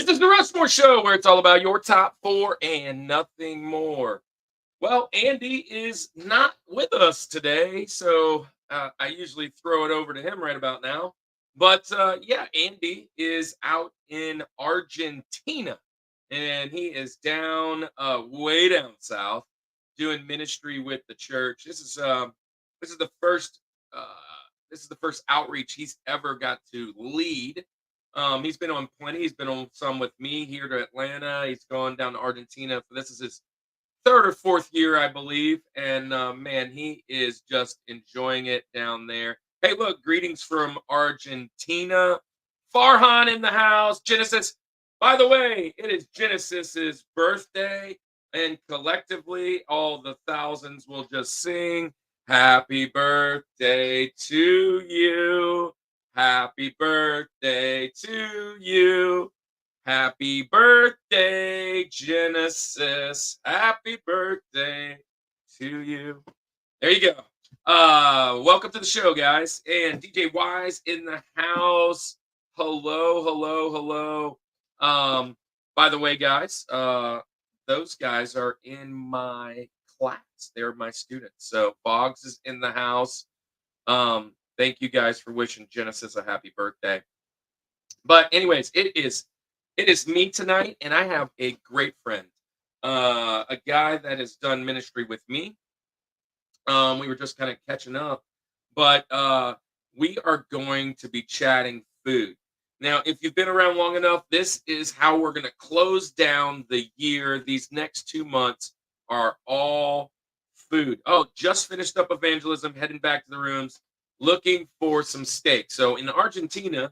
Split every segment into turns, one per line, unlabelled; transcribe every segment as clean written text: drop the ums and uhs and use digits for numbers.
This is the Rushmore Show, where it's all about your top four and nothing more. Well, Andy is not with us today, so I usually throw it over to him right about now. But yeah, Andy is out in Argentina, and he is down, way down south, doing ministry with the church. This is the first uh, this is the first outreach he's ever got to lead. He's been on plenty. He's been on some with me here to Atlanta. He's gone down to Argentina. This is his third or fourth year, I believe. And man, he is just enjoying it down there. Hey, look, greetings from Argentina. Farhan in the house. Genesis. By the way, it is Genesis's birthday, and collectively, all the thousands will just sing, "Happy birthday to you. Happy birthday to you. Happy birthday, Genesis. Happy birthday to you." There you go. Welcome to the show, guys. And DJ Wise in the house. Hello, hello, hello. By the way, guys, those guys are in my class. They're my students. So Boggs is in the house. Thank you guys for wishing Genesis a happy birthday. But anyways, it is me tonight, and I have a great friend, a guy that has done ministry with me. We were just kind of catching up, but we are going to be chatting food. Now, if you've been around long enough, this is how we're going to close down the year. These next 2 months are all food. Oh, just finished up evangelism, heading back to the rooms, looking for some steak. So in Argentina,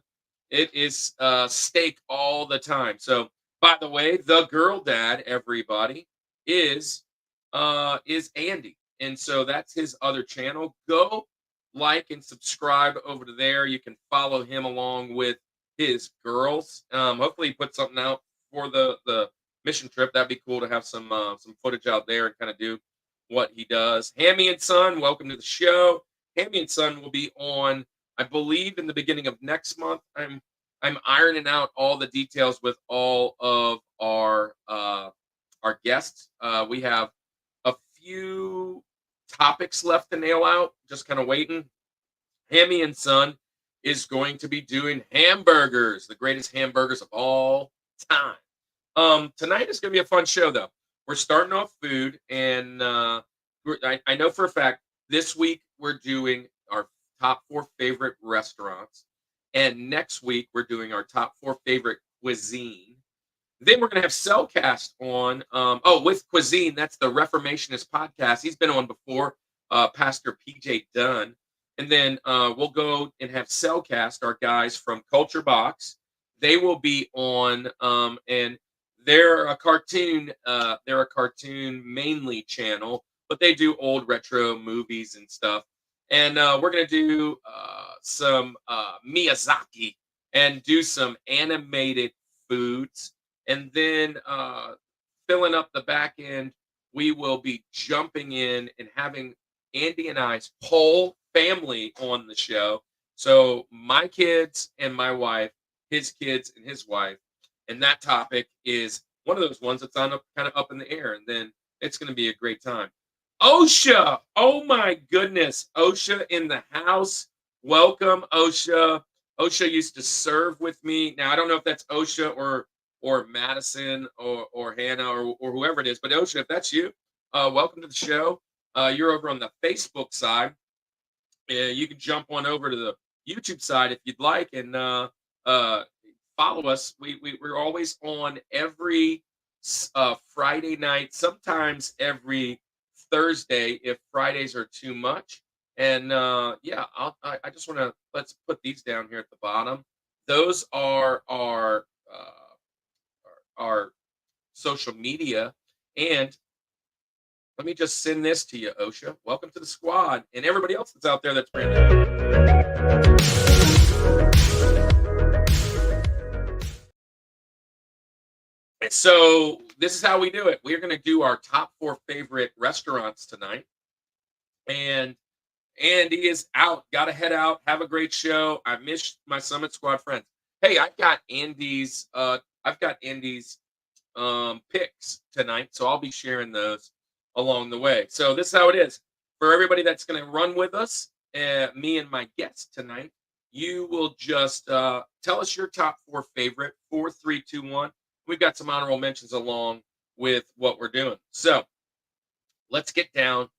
it is steak all the time. So, by the way, the girl dad, everybody, is Andy, and so that's his other channel. Go like and subscribe over to there. You can follow him along with his girls. Hopefully, he puts something out for the mission trip. That'd be cool to have some footage out there and kind of do what he does. Hammie and Son, welcome to the show. Hammie and Son will be on, I believe, in the beginning of next month. I'm ironing out all the details with all of our guests. We have a few topics left to nail out, just kind of waiting. Hammie and Son is going to be doing hamburgers, the greatest hamburgers of all time. Tonight is going to be a fun show, though. We're starting off food, and I know for a fact this week we're doing our top four favorite restaurants, and next week we're doing our top four favorite cuisine. Then we're going to have Cel Cast on. With Cuisine, that's the Reformationist podcast. He's been on before, Pastor PJ Dunn. And then we'll go and have Cel Cast, our guys from Culture Box. They will be on, and they're a cartoon. They're a cartoon mainly channel, but they do old retro movies and stuff. And we're gonna do some Miyazaki and do some animated foods, and then filling up the back end, we will be jumping in and having Andy and I's whole family on the show. So my kids and my wife, his kids and his wife, and that topic is one of those ones that's on kind of up in the air, and then it's going to be a great time. OSHA, oh my goodness, OSHA in the house. Welcome, OSHA. OSHA used to serve with me. Now I don't know if that's OSHA or Madison or Hannah or whoever it is, but OSHA, if that's you, welcome to the show. You're over on the Facebook side. You can jump on over to the YouTube side if you'd like, and follow us. We're always on every Friday night, sometimes every Thursday if Fridays are too much. And yeah, I just want to, let's put these down here at the bottom. Those are our social media. And let me just send this to you, OSHA. Welcome to the squad, and everybody else that's out there that's brand new. And so this is how we do it. We're going to do our top four favorite restaurants tonight. And Andy is out. Got to head out. Have a great show. I missed my Summit Squad friends. Hey, I've got Andy's I've got Indy's picks tonight, so I'll be sharing those along the way. So this is how it is for everybody that's going to run with us. Me and my guest tonight. You will just tell us your top four favorite, 4, 3, 2, 1. We've got some honorable mentions along with what we're doing. So let's get down.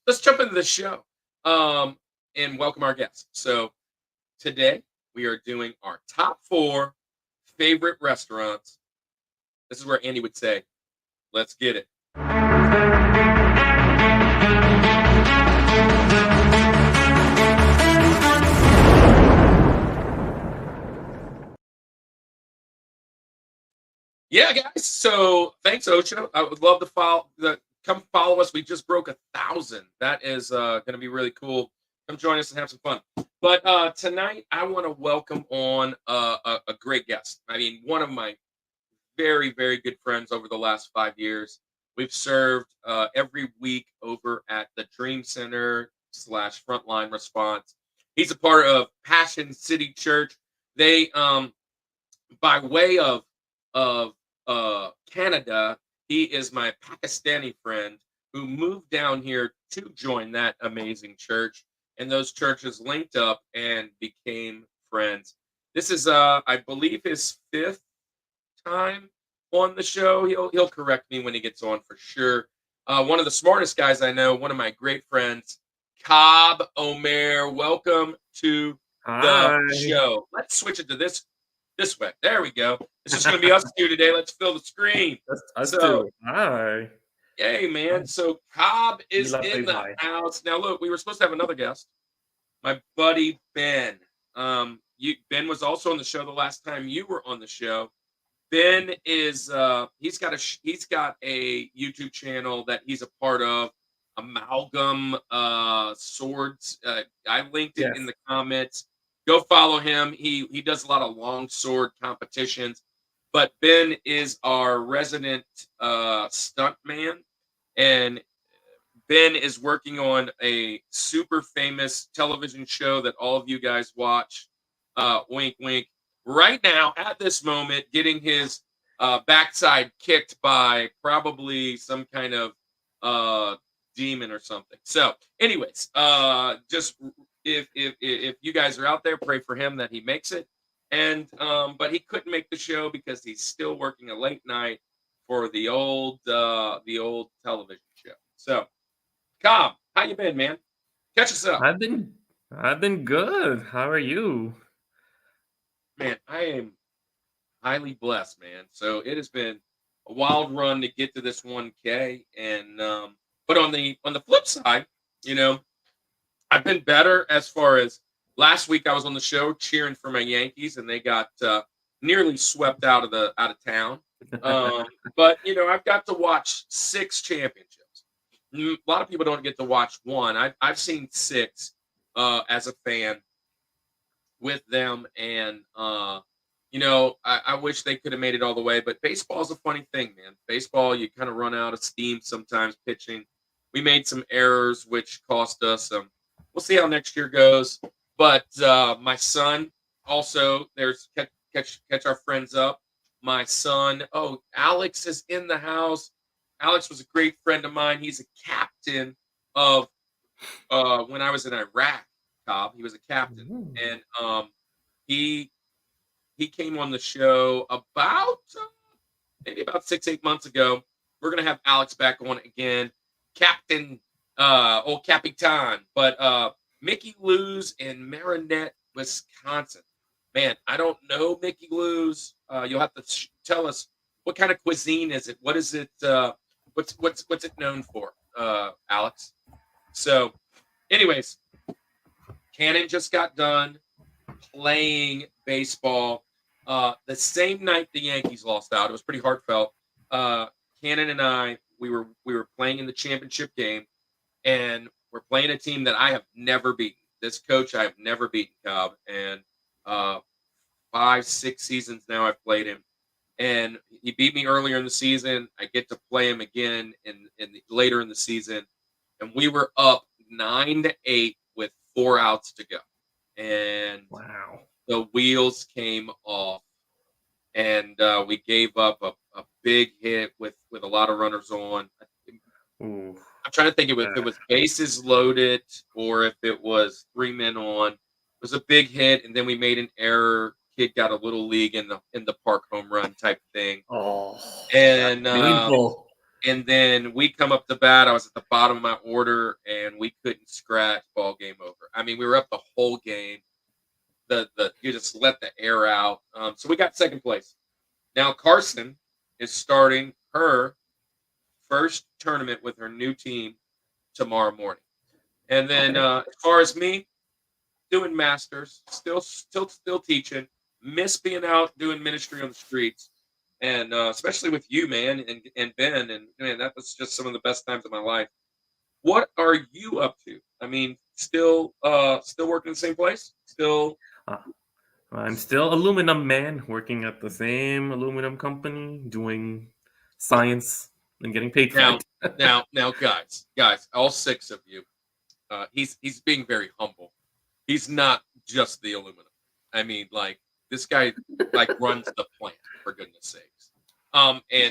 Let's jump into the show and welcome our guests. So today we are doing our top four favorite restaurants. This is where Andy would say, "Let's get it." Yeah, guys. So thanks, Ocho. I would love to come follow us. We just broke 1,000. That is going to be really cool. Come join us and have some fun. But tonight, I want to welcome on a great guest. I mean, one of my very, very good friends over the last 5 years. We've served every week over at the Dream Center / Frontline Response. He's a part of Passion City Church. They, by way of Canada, he is my Pakistani friend who moved down here to join that amazing church, and those churches linked up and became friends. This is, I believe, his fifth time on the show. He'll correct me when he gets on for sure. One of the smartest guys I know, one of my great friends, Kaab Omer. Welcome to the
Hi.
show. Let's switch it to this way. There we go. It's just going to be us two today. Let's fill the screen.
That's us
So,
too. Hi.
hey, man. So Kaab is
Mila
in
says
the
hi.
house. Now, look, we were supposed to have another guest, my buddy Ben. Ben was also on the show the last time you were on the show. Ben is he's got a YouTube channel that he's a part of, Amalgam Swords. I linked it in
Yes.
the comments. Go follow him. He does a lot of long sword competitions. But Ben is our resident stunt man, and Ben is working on a super famous television show that all of you guys watch. Wink, wink. Right now, at this moment, getting his backside kicked by probably some kind of uh, demon or something. So, anyways, just if you guys are out there, pray for him that he makes it. And but he couldn't make the show because he's still working a late night for the old television show. So, Cobb, how you been, man? Catch us up.
I've been good. How are you?
Man, I am highly blessed, man. So it has been a wild run to get to this 1K. And but on the flip side, you know, I've been better as far as last week I was on the show cheering for my Yankees and they got nearly swept out of town. Um, but I've got to watch 6 championships. A lot of people don't get to watch one. I've seen 6 as a fan with them, and I wish they could have made it all the way. But baseball's a funny thing, man. Baseball, you kind of run out of steam sometimes pitching. We made some errors which cost us. We'll see how next year goes. But my son also, there's catch our friends up. My son, Alex is in the house. Alex was a great friend of mine. He's a captain of when I was in Iraq. Cobb, he was a captain,
Ooh.
and he he came on the show about maybe about 6 8 months ago. We're gonna have Alex back on again, Captain old Capitan, but Mickey Lou's in Marinette, Wisconsin. Man, I don't know Mickey Lou's. You'll have to tell us what kind of cuisine is it? What is it? What's it known for, Alex? So, anyways, Cannon just got done playing baseball. The same night the Yankees lost out, it was pretty heartfelt. Cannon and I, we were playing in the championship game, and we're playing a team that I have never beaten. This coach I have never beaten, Cobb, and 5 6 seasons now I've played him, and he beat me earlier in the season. I get to play him again later in the season, and we were up 9-8 with 4 outs to go, and
Wow.
the wheels came off and we gave up a big hit with a lot of runners on.
Ooh.
I'm trying to think if it
Uh,
was bases loaded or if it was 3 men on. It was a big hit, and then we made an error. Kid got a little league in the park home run type thing,
oh, that's
and
painful.
and then we come up to bat. I was at the bottom of my order, and we couldn't scratch. Ball game over. I mean, we were up the whole game. The you just let the air out. So we got second place. Now Carson is starting her first tournament with her new team tomorrow morning. And then
Okay.
as far as me, doing masters, still teaching, miss being out doing ministry on the streets, and especially with you, man, and Ben, and man, that was just some of the best times of my life. What are you up to? I mean, still working in the same place? Still
Uh, I'm still aluminum man, working at the same aluminum company, doing science and getting paid for
now,
it.
guys, all six of you. He's being very humble. He's not just the aluminum. I mean, like this guy like runs the plant for goodness sakes. And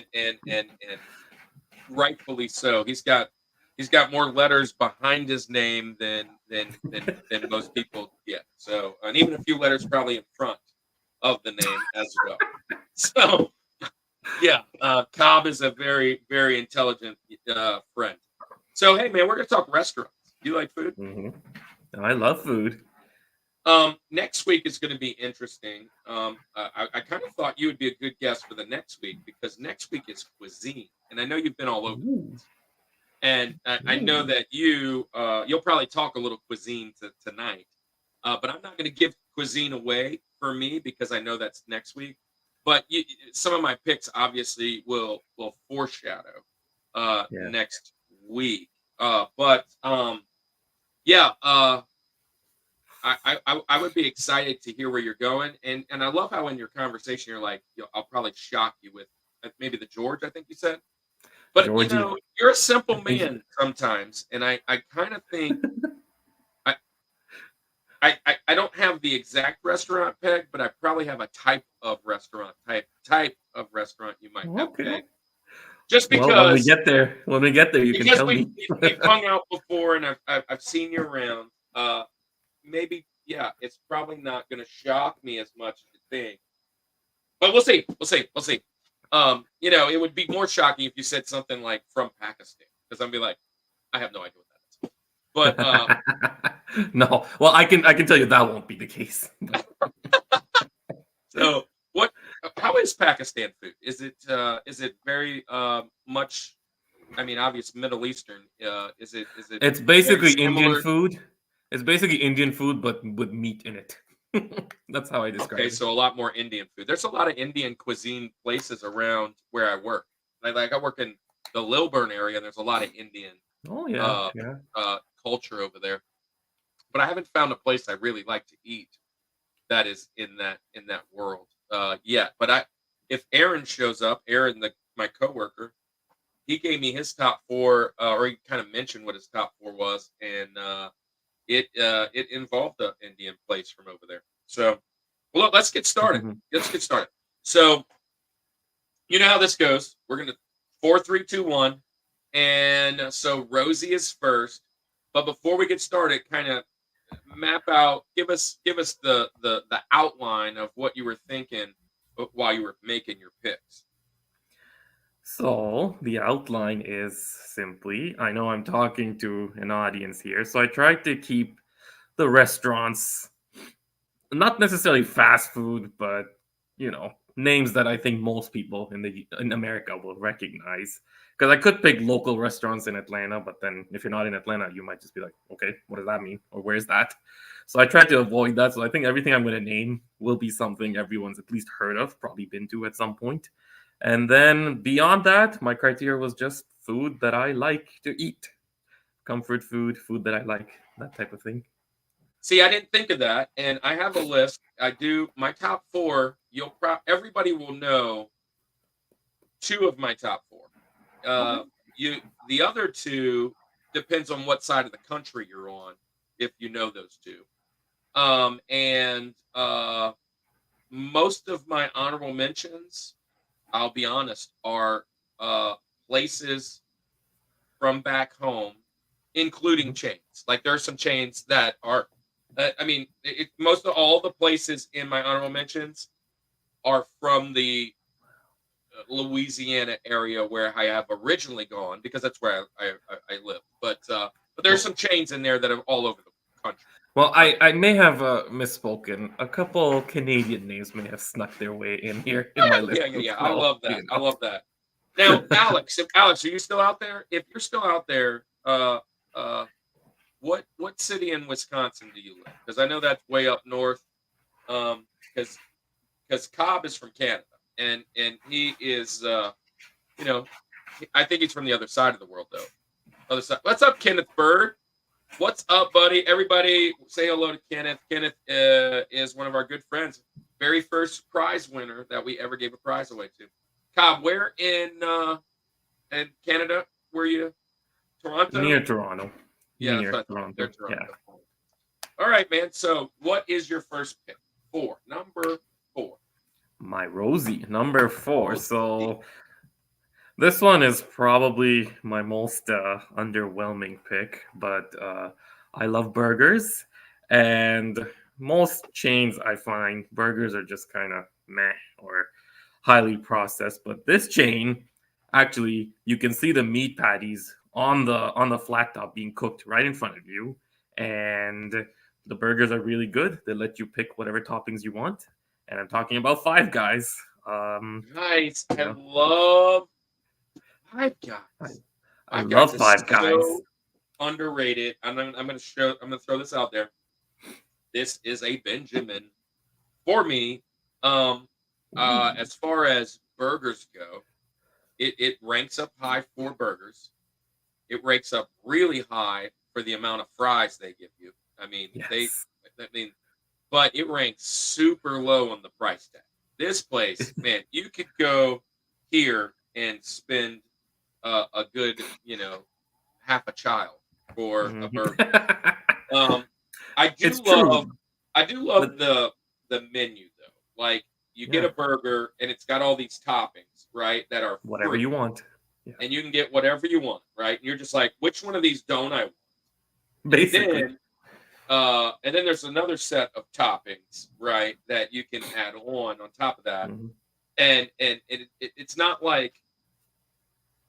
rightfully so. He's got more letters behind his name than most people get. So, and even a few letters probably in front of the name as well. So, yeah, Cobb is a very very intelligent friend. So, hey man, we're gonna talk restaurants. You like food?
hmm I love food.
Next week is going to be interesting. I kind of thought you would be a good guest for the next week because next week is cuisine, and I know you've been all over the
Ooh,
place, and I know
ooh.
that you'll probably talk a little cuisine tonight, but I'm not going to give cuisine away for me because I know that's next week. But some of my picks obviously will foreshadow
Yeah.
next week. But yeah. I would be excited to hear where you're going, and I love how in your conversation you're like, I'll probably shock you with maybe the George, I think you said, but
Georgie.
you're a
I
simple
think
man sometimes, and I kind of think I, I don't have the exact restaurant peg, but I probably have a type of restaurant type of restaurant you might have
okay.
pegged, just
Well, when we get there, you can
because
tell me.
we've hung out before, and I've seen you around. Maybe yeah, it's probably not going to shock me as much as you think, but we'll see. We'll see. It would be more shocking if you said something like from Pakistan, because I'd be like, I have no idea what that is. But
No, well, I can tell you that won't be the case. But
so what? How is Pakistan food? Is it very much? I mean, obvious Middle Eastern. Is it
it's
very
basically Indian
similar?
food. It's basically Indian food, but with meat in it. That's how I
Okay,
describe it.
so a lot more Indian food. There's a lot of Indian cuisine places around where I work. Like I work in the Lilburn area, and there's a lot of Indian
Oh yeah,
uh,
yeah.
culture over there. But I haven't found a place I really like to eat that is in that world yet. But if Aaron shows up, Aaron, my coworker, he gave me his top four, or he kind of mentioned what his top four was, and it involved the Indian place from over there. So, well, look, let's get started. Let's get started. So, you know how this goes. We're gonna 4, 3, 2, 1, and so Rosie is first. But before we get started, kind of map out, give us the outline of what you were thinking while you were making your picks.
So the outline is simply, I know I'm talking to an audience here, so I tried to keep the restaurants not necessarily fast food, but names that I think most people in America will recognize. Because I could pick local restaurants in Atlanta, but then if you're not in Atlanta, you might just be like, okay, what does that mean, or where's that? So I tried to avoid that. So I think everything I'm going to name will be something everyone's at least heard of, probably been to at some point. And then beyond that, my criteria was just food that I like to eat, comfort food, food that I like, that type of thing.
See, I didn't think of that, and I have a list. I do my top four. Everybody will know two of my top four.
Okay.
Uh, the other two depends on what side of the country you're on, if you know those two. And most of my honorable mentions, I'll be honest, are places from back home, including
Mhm.
chains. Like there are some chains that are, I mean, most of all the places in my honorable mentions are from the Louisiana area where I have originally gone because that's where I live. But there's
Well,
some chains in there that are all over the country.
well,
Uh,
I may have misspoken. A couple Canadian names may have snuck their way in here in my list
yeah, yeah,
as
yeah. I
well.
love that. I love that. Now, Alex, Alex, are you still out there? If you're still out there, uh, what city in Wisconsin do you live? Because I know that's way up north. Because Cobb is from Canada, and he is, you know, I think he's from the other side of the world though. Other side. What's up, Kenneth Bird? What's up, buddy? Everybody, say hello to Kenneth. Kenneth is one of our good friends. Very first prize winner that we ever gave a prize away to. Cobb, where in Canada were you? Toronto?
Near Toronto.
Yeah, that's
Near
what I thought. They're
Toronto. Yeah.
Toronto. All right, man. So, what is your first pick? Number four.
My Rosie, number 4.
Oh,
So this one is probably my most underwhelming pick, but I love burgers, and most chains I find burgers are just kind of meh or highly processed. But this chain, actually, you can see the meat patties on the flat top being cooked right in front of you, and the burgers are really good. They let you pick whatever toppings you want, and I'm talking about Five Guys.
nice.
You
I
know,
love Five
I,
Guys.
I
Five Guys
love
is
Five Guys.
so underrated. I'm gonna throw this out there. This is a Benjamin for me. Um,
Ooh,
as far as burgers go, it ranks up high for burgers. It ranks up really high for the amount of fries they give you. I mean,
yes.
I mean, but it ranks super low on the price tag. This place, man, you could go here and spend a good, half a child for a
Mhm.
burger. Um, I
It's
do love,
true,
I do
but
love the menu though. Like you get
yeah,
a burger and it's got all these toppings, right, that are
whatever
free,
you want. Yeah,
and you can get whatever you want, right? And you're just like, which one of these don't I want? And
basically.
then there's another set of toppings, right, that you can add on top of that.
Mhm.
It's not like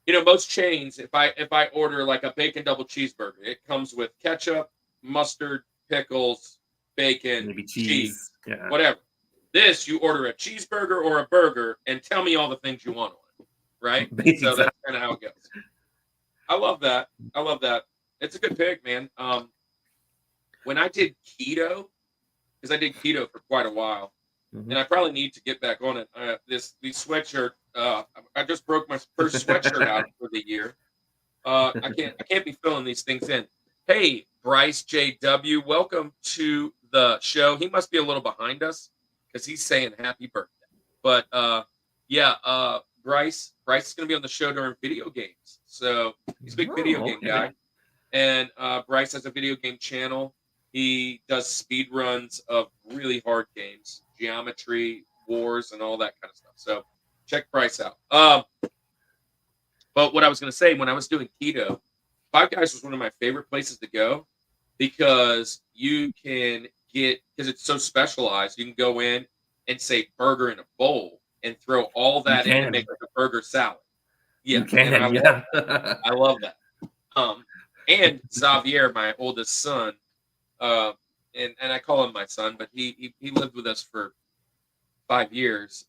most chains. If I order like a bacon double cheeseburger, it comes with ketchup, mustard, pickles, bacon,
Maybe
cheese,
cheese. Yeah,
whatever. This you order a cheeseburger or a burger and tell me all the things you want on it, right? And so
exactly.
that's kind of how it goes. I love that. I love that. It's a good pick, man. When I did keto, because I did keto for quite a while,
Mhm.
and I probably need to get back on it. These sweatshirt. I just broke my first sweatshirt out for the year. I can't be filling these things in. Hey, Bryce JW, welcome to the show. He must be a little behind us because he's saying happy birthday. But yeah, Bryce is going to be on the show during video games. So he's a big video
Oh,
game
okay.
guy, and Bryce has a video game channel. He does speed runs of really hard games, Geometry Wars, and all that kind of stuff. So check Bryce out. But what I was going to say, when I was doing keto, Five Guys was one of my favorite places to go because you can because it's so specialized. You can go in and say burger in a bowl and throw all
You
that in and make
can.
like a burger salad.
You
Yeah, and I
can.
love
Yeah.
that. I love that. And Xavier, my oldest son, uh, and I call him my son, but he lived with us for 5 years.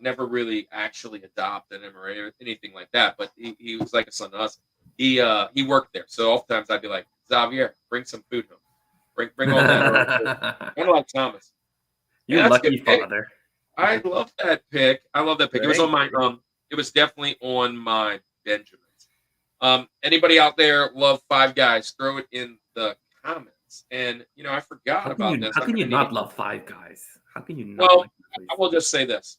Never really actually adopted him or anything like that, but he was like a son to us. He worked there, so oftentimes I'd be like, Xavier, bring some food home. Bring all that home. Kind of like Thomas.
You
And that's a good
lucky
pick.
father.
I love that pick. I love that pick. It was on
Thank
my
you.
it was definitely on my Benjamins. Anybody out there love Five Guys? Throw it in the comments. And I forgot about this.
How
I'm
can you
gonna need.
not love Five Guys? How can you not
Well,
like the
I
place?
will just say this: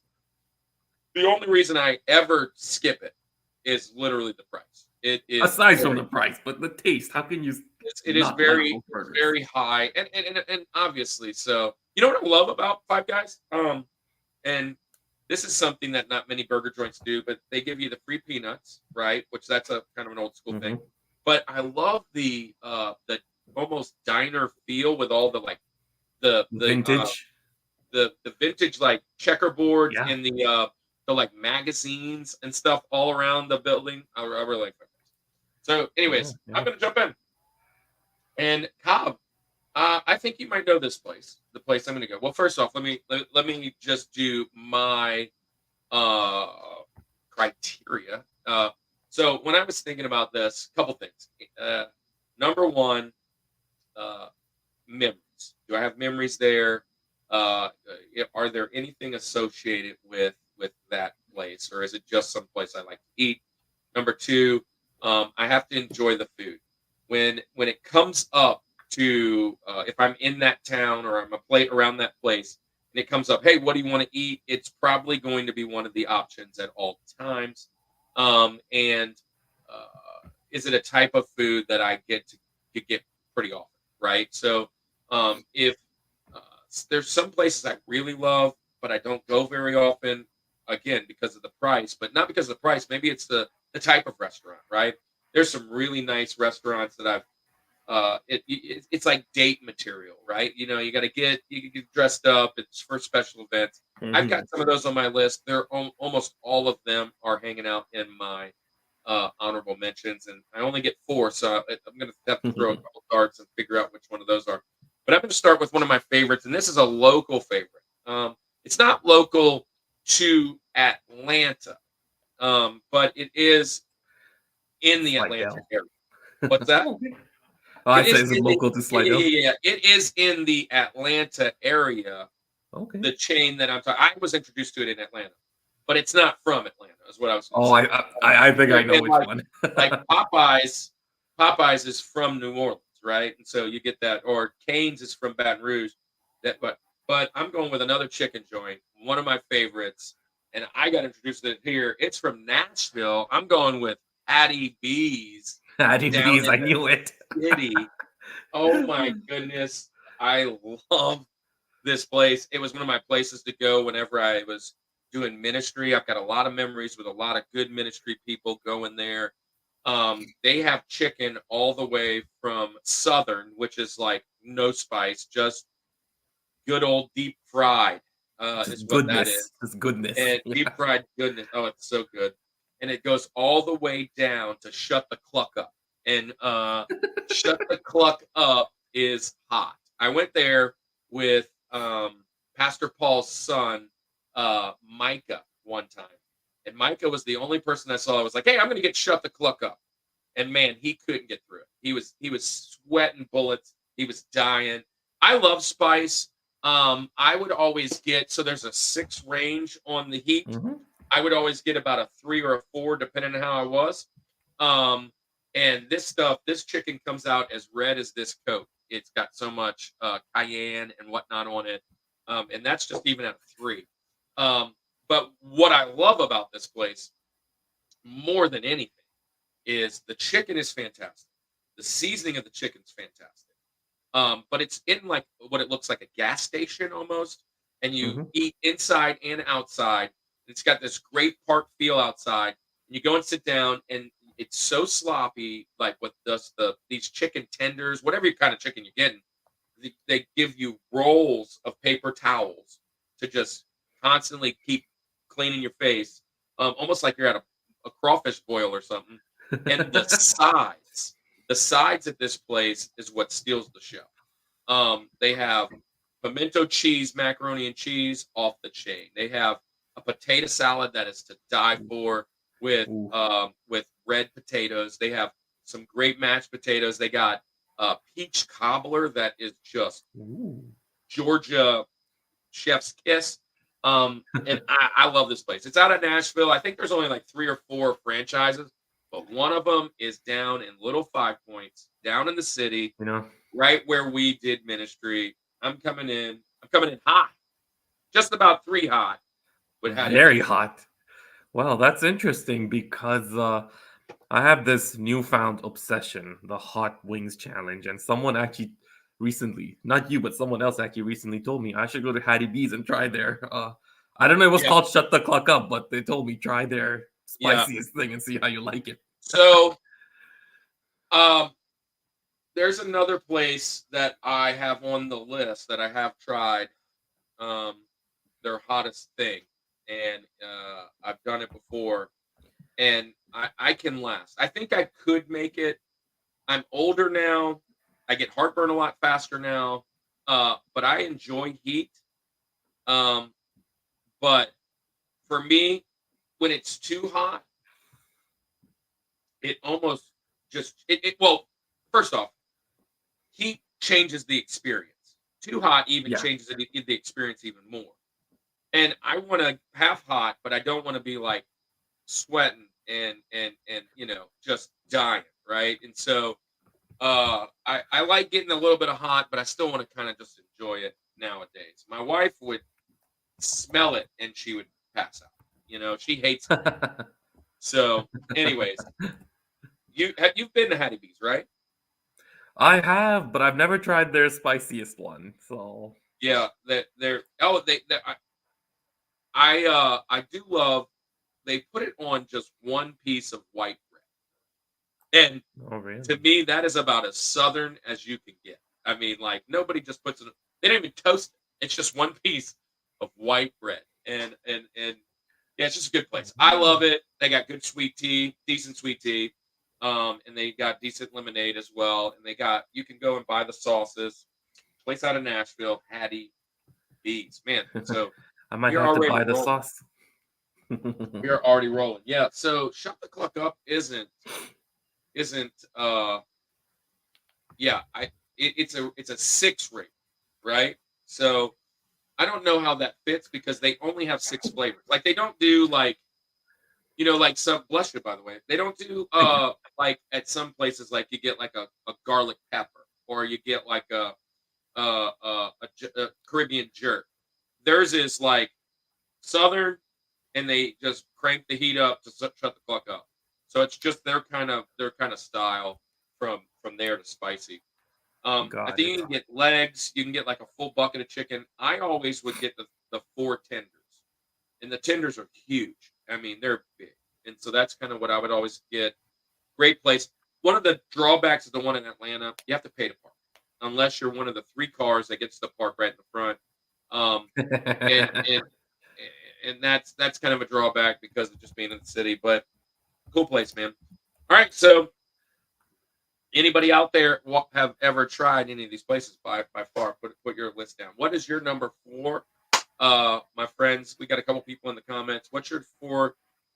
the only reason I ever skip it is literally the price. It is
Aside from
very,
the price, but the taste, how can you
it is
not like
very,
those burgers?
very high, and obviously. So you know what I love about Five Guys? And this is something that not many burger joints do, but they give you the free peanuts, right? Which that's a kind of an old school
Hmm.
thing. But I love the almost diner feel with all the like the the uh
Vintage.
the vintage like checkerboards
Yeah.
and the like magazines and stuff all around the building. I really like that. So,
Yeah.
anyways, I'm
Yeah.
gonna jump in. And Cobb, I think you might know this place. The place I'm gonna go. Well, first off, let me just do my uh criteria. So when I was thinking about this, couple things. Uh, Number one, uh, memories. Do I have memories there? Are there anything associated with that place, or is it just some place I like to eat? Number two, I have to enjoy the food. When it comes up to if I'm in that town or I'm a plate around that place, and it comes up, hey, what do you want to eat? It's probably going to be one of the options at all times. And is it a type of food that I to get pretty often, right? So if there's some places I really love, but I don't go very often, again because of the price, but not because of the price. Maybe it's the type of restaurant, right? There's some really nice restaurants that I've it's like date material, right? You know, you get dressed up. It's for special events. I've
Hmm.
got some of those on my list. Almost all of them are hanging out in my honorable mentions, and I only get four, so I'm going to have to throw a couple darts and figure out which one of those are. But I'm going to start with one of my favorites, and this is a local favorite. It's not local to Atlanta, but it is in the Atlanta
Slidell.
area. What's that?
Okay. Oh, I
It
said,
is.
is it local to
Yeah, yeah,
Slidell?
yeah, yeah. It is in the Atlanta area.
Okay.
The chain that I'm talking, I was introduced to it in Atlanta, but it's not from Atlanta. Is what I was going to
Oh,
say.
I think I know
And
which one.
like Popeyes is from New Orleans, right? And so you get that, or Cane's is from Baton Rouge. That, but I'm going with another chicken joint, one of my favorites, and I got introduced to it here. It's from Nashville. I'm going with Hattie B's
Addie
down
B's,
in
I knew it.
the city. Oh my goodness, I love this place. It was one of my places to go whenever I was doing ministry. I've got a lot of memories with a lot of good ministry people going there. They have chicken all the way from Southern, which is like no spice, just good old deep fried, is
Just
what that is.
goodness. Just goodness.
And deep
Yeah.
fried goodness. Oh, it's so good. And it goes all the way down to shut the cluck up. And shut the cluck up is hot. I went there with Pastor Paul's son, Micah, one time. And Micah was the only person I saw. I was like, hey, I'm gonna get shut the cluck up. And man, he couldn't get through it. He was sweating bullets. He was dying. I love spice. I would always get, so there's a 6 range on the heat.
Hmm.
I would always get about a 3 or a 4, depending on how I was. Um, and this chicken comes out as red as this Coke. It's got so much cayenne and whatnot on it, and that's just even at a 3. Um, but what I love about this place more than anything is the chicken is fantastic. The seasoning of the chicken's fantastic. But it's in like what it looks like a gas station almost, and you
Hmm.
eat inside and outside. It's got this great park feel outside. And you go and sit down, and it's so sloppy, like with these chicken tenders, whatever kind of chicken you're getting. They give you rolls of paper towels to just constantly keep cleaning your face, almost like you're at a crawfish boil or something. And the sides at this place is what steals the show. They have pimento cheese, macaroni and cheese off the chain. They have a potato salad that is to die for
Ooh.
with red potatoes. They have some great mashed potatoes. They got peach cobbler that is just
Ooh.
Georgia chef's kiss. And I love this place. It's out of Nashville. I think there's only like 3 or 4 franchises, but one of them is down in Little Five Points, down in the city,
You know,
right where we did ministry. I'm coming in. I'm coming in hot, just about 3 hot with Hattie
very
B.
hot. Well, that's interesting because I have this newfound obsession, the hot wings challenge, and someone actually recently, not you, but someone else actually recently told me I should go to Hattie B's and try there. I don't know. It was
Yeah,
called Shut the Clock Up, but they told me try their
yeah.
spiciest thing and see how you like it.
So, um, there's another place that I have on the list that I have tried. Um, their hottest thing, and I've done it before, and I can last. I think I could make it. I'm older now. I get heartburn a lot faster now, but I enjoy heat. Um, but for me, when it's too hot, it almost well, first off, heat changes the experience. Too hot even
Yeah.
changes the experience even more. And I want to have hot, but I don't want to be like sweating and just dying, right? And so I like getting a little bit of hot, but I still want to kind of just enjoy it nowadays. My wife would smell it and she would pass out. She hates heat. So, anyways, you've been to Hattie B's, right?
I have, but I've never tried their spiciest one. So
Yeah, they're oh I do love they put it on just one piece of white bread. And
oh really?
to me, that is about as southern as you can get. I mean, like nobody just puts it. They don't even toast it. It's just one piece of white bread, and yeah, it's just a good place. I love
Mm.
it. They got good sweet tea, decent sweet tea, and they got decent lemonade as well. And you can go and buy the sauces. Place out of Nashville, Hattie B's, man. So
I might
we're
have to
already
buy the
rolling.
sauce.
We are already rolling. Yeah. So shut the clock up isn't yeah, it's a 6 rate, right? So I don't know how that fits because they only have 6 flavors. Like they don't do like like some bless you by the way. They don't do
Thank you.
like at some places like you get like a garlic pepper or you get like a Caribbean jerk. Theirs is like southern and they just crank the heat up to shut the clock up. So it's just their kind of style from there to spicy. I
Got
think
it.
you can get legs. You can get like a full bucket of chicken. I always would get the 4 tenders, and the tenders are huge. I mean, they're big, and so that's kind of what I would always get. Great place. One of the drawbacks of the one in Atlanta, you have to pay to park, unless you're one of the 3 cars that gets to park right in the front. Um, and and and that's kind of a drawback because of just being in the city. But cool place, man. All right, so anybody out there have ever tried any of these places by far? Put your list down. What is your number 4? My friends, we got a couple people in the comments. What's your 4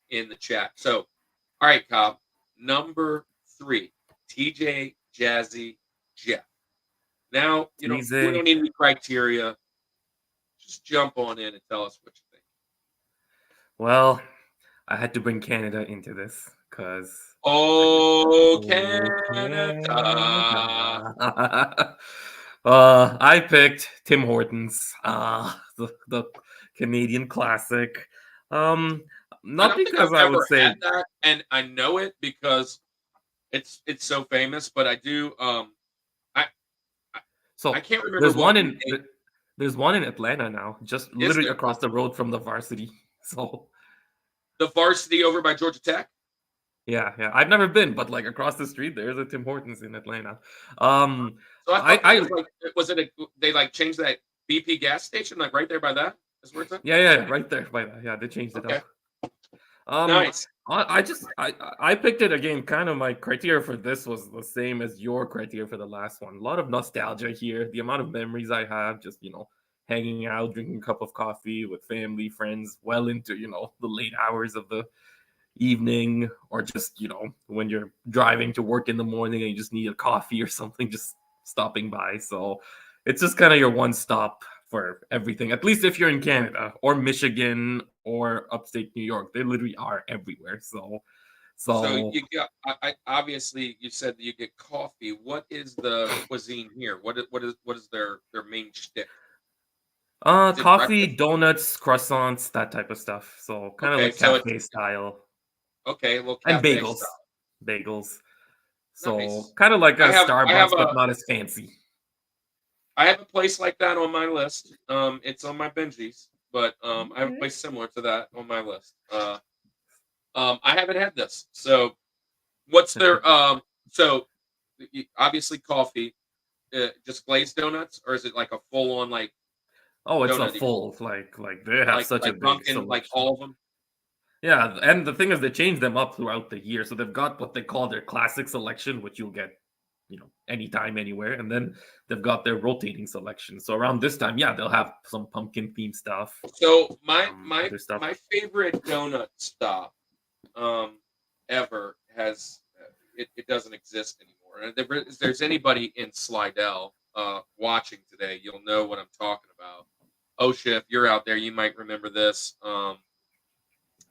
in the chat? So, all right, Cobb. Number 3, TJ Jazzy Jeff. Now, we
Easy.
don't need any criteria. Just jump on in and tell us what you think.
Well, I had to bring Canada into this because
Oh,
oh,
Canada.
Canada. I picked Tim Hortons, the Canadian classic. Um,
I
not
don't think
because
I've
I would
ever had
say
that, and I know it because it's so famous. But I do. I I, I
so.
can't remember
There's
what
one
we
in
ate.
there's one in Atlanta now, just
Is
literally
there
across the road from the varsity. So
the Varsity over by Georgia Tech?
yeah, yeah. I've never been, but like across the street, there's a Tim Hortons in Atlanta. Um,
So I thought that
I
was like was it they like changed that BP gas station like right there by that? Is where it's at?
yeah, yeah, right there by that. Yeah, they changed it
Okay,
up. Um,
nice.
I picked it again. Kind of my criteria for this was the same as your criteria for the last one. A lot of nostalgia here. The amount of memories I have, just hanging out, drinking a cup of coffee with family, friends, well into the late hours of the evening, or just when you're driving to work in the morning and you just need a coffee or something, just stopping by. So it's just kind of your one stop for everything, at least if you're in Canada or Michigan or upstate New York. They literally are everywhere. So
So
so
you got I obviously you said that you get coffee. What is the cuisine here? What is their main shtick? Is it
coffee,
breakfast?
donuts, croissants, that type of stuff. So kind of
Okay,
like
so it's
cafe style.
okay, a little
And
cafe
bagels.
style.
Bagels. So
Nice.
kind of like a
I have I have
Starbucks, but
a
not as fancy.
I have a place like that on my list. It's on my Benji's. but I have a
Okay.
place similar to that on my list. I haven't had this. So what's their so obviously coffee, just glazed donuts, or is it like a full on like
Oh, it's a
donut,
full like they have such a
like
big
pumpkin, like
selection.
all of them?
Yeah, and the thing is, they change them up throughout the year. So they've got what they call their classic selection, which you'll get, anytime, anywhere, and then they've got their rotating selection. So around this time, yeah, they'll have some pumpkin themed stuff,
So my
other stuff.
my favorite donut stop um ever has it doesn't exist anymore. And if there's anybody in Slidell watching today, you'll know what I'm talking about. OSHA, if you're out there, you might remember this.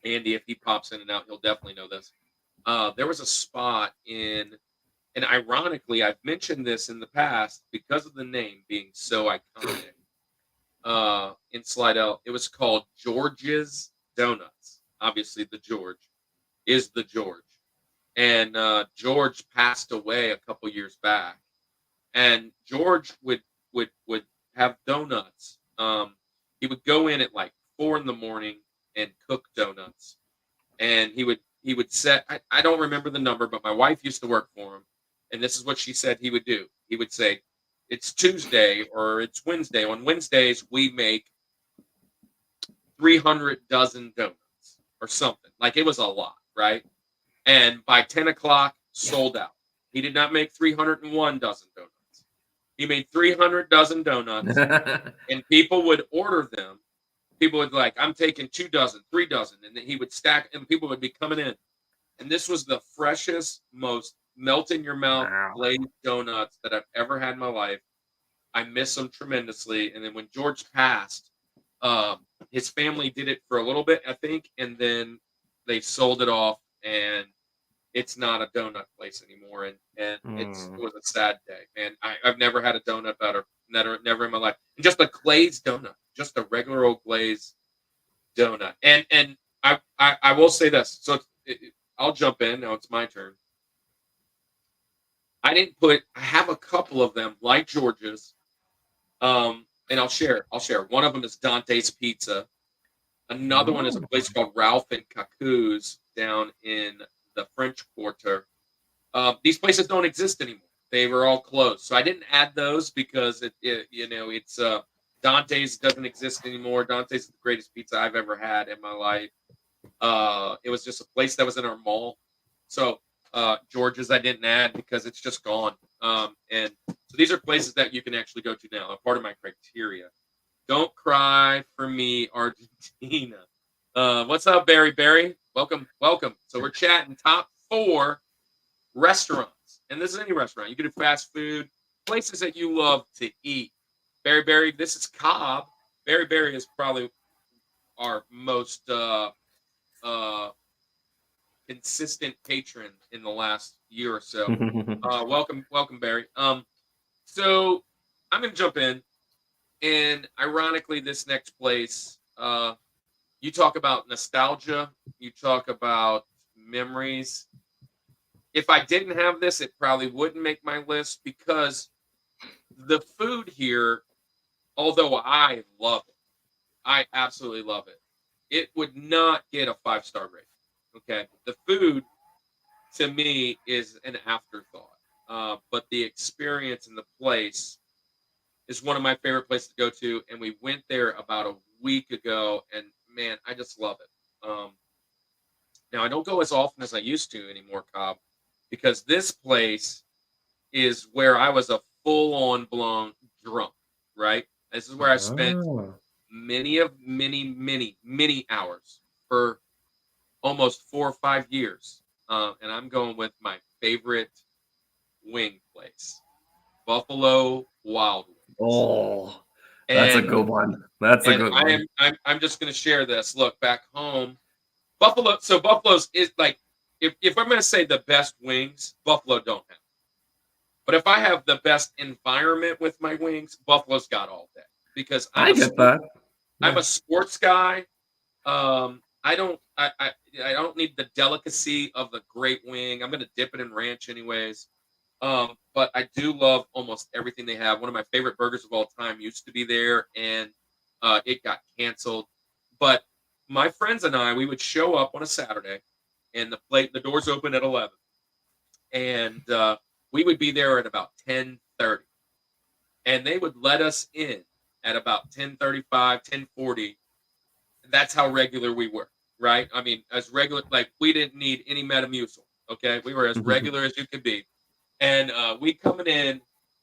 Andy, if he pops in and out, he'll definitely know this. There was a spot and ironically, I've mentioned this in the past because of the name being so iconic. In Slidell, it was called George's Donuts. Obviously, the George is the George, and George passed away a couple years back. And George would have donuts. He would go in at like 4 in the morning and cook donuts, and he would set. I don't remember the number, but my wife used to work for him, and this is what she said he would do. He would say, "It's Tuesday or it's Wednesday. On Wednesdays we make 300 dozen donuts or something. Like it was a lot, right?" And by 10 o'clock, sold out. He did not make 301 dozen donuts. He made 300 dozen donuts, and people would order them. People would like, I'm taking 2 dozen, 3 dozen, and then he would stack, and people would be coming in. And this was the freshest, most melt in your mouth
Wow.
glazed donuts that I've ever had in my life. I miss them tremendously. And then when George passed, his family did it for a little bit, I think, and then they sold it off, and it's not a donut place anymore. And it
Mm.
was a sad day, man. I've never had a donut better, never in my life. And just a glazed donut, just a regular old glazed donut. And I will say this. So I'll jump in now. It's my turn. I have a couple of them like George's. And I'll share. One of them is Dante's Pizza. Another one is a
Oh.
place called Ralph and Kaku's down in the French Quarter. These places don't exist anymore. They were all closed. So I didn't add those because it's Dante's doesn't exist anymore. Dante's is the greatest pizza I've ever had in my life. It was just a place that was in our mall. So George's I didn't add because it's just gone. And so these are places that you can actually go to now. A part of my criteria. Don't cry for me, Argentina. What's up, Barry? Barry, welcome, welcome. So we're chatting top 4 restaurants, and this is any restaurant. You can do fast food, places that you love to eat. Barry, this is Cobb. Barry is probably our most uh, consistent patron in the last year or so. Welcome, Barry. So I'm gonna jump in, and ironically, this next place, you talk about nostalgia, you talk about memories. If I didn't have this, it probably wouldn't make my list because the food here, although I love it, I absolutely love it. It would not get a 5-star rating. Okay, the food to me is an afterthought, but the experience in the place is one of my favorite places to go to, and we went there about a week ago, and man, I just love it. Now I don't go as often as I used to anymore, Cobb, because this place is where I was a full on blown drunk. Right, this is where I spent
Oh.
many hours for almost 4 or 5 years, and I'm going with my favorite wing place, Buffalo Wild Wings,
Oh, that's a
and
good one. That's a
and
good
I
one.
am I'm just going to share this. Look, back home, Buffalo. So Buffalo's is like if I'm going to say the best wings, Buffalo don't have. But if I have the best environment with my wings, Buffalo's got all day because
I get that.
I'm
Yeah.
a sports guy. I don't I don't need the delicacy of the great wing. I'm going to dip it in ranch anyways. But I do love almost everything they have. One of my favorite burgers of all time used to be there, and It got canceled. But my friends and I, we would show up on a Saturday, and the doors open at 11, and we would be there at about 10:30, and they would let us in at about 10:35, 10:40. That's how regular we were, right? I mean, as regular, like we didn't need any Metamucil. Okay, we were as regular as you could be, and we coming in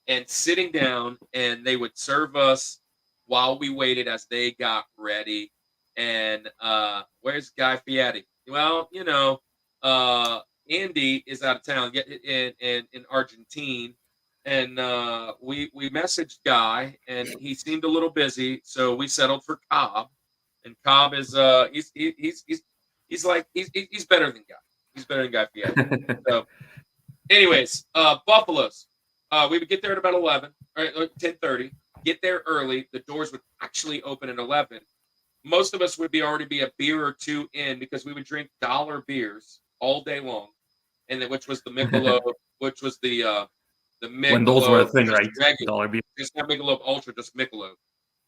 and sitting down, and they would serve us while we waited as they got ready. And where's Guy Fieri? Well, Andy is out of town, in Argentine, and we messaged Guy, and he seemed a little busy, so we settled for Cobb. And Cobb is he's better than Guy. He's better than Guy Fieri. So, anyways, Buffalo's. We would get there at about 11 or 10:30. Get there early. The doors would actually open at 11. Most of us would already be a beer or two in, because we would drink dollar beers all day long, and then which was the Michelob, which was the
When those were a
Michelob,
thing,
just
right?
regular,
Dollar beer.
just not Michelob Ultra, just Michelob,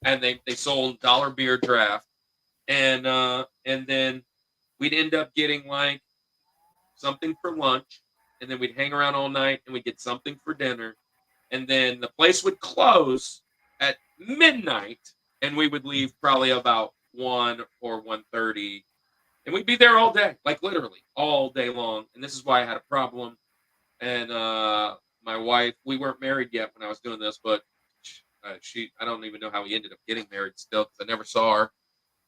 and they sold dollar beer draft, and then we'd end up getting like something for lunch, and then we'd hang around all night, and we'd get something for dinner, and then the place would close at midnight, and we would leave probably about 1 or 1:30, and we'd be there all day, like literally all day long. And this is why I had a problem. And my wife, we weren't married yet when I was doing this, but I don't even know how we ended up getting married still, because I never saw her.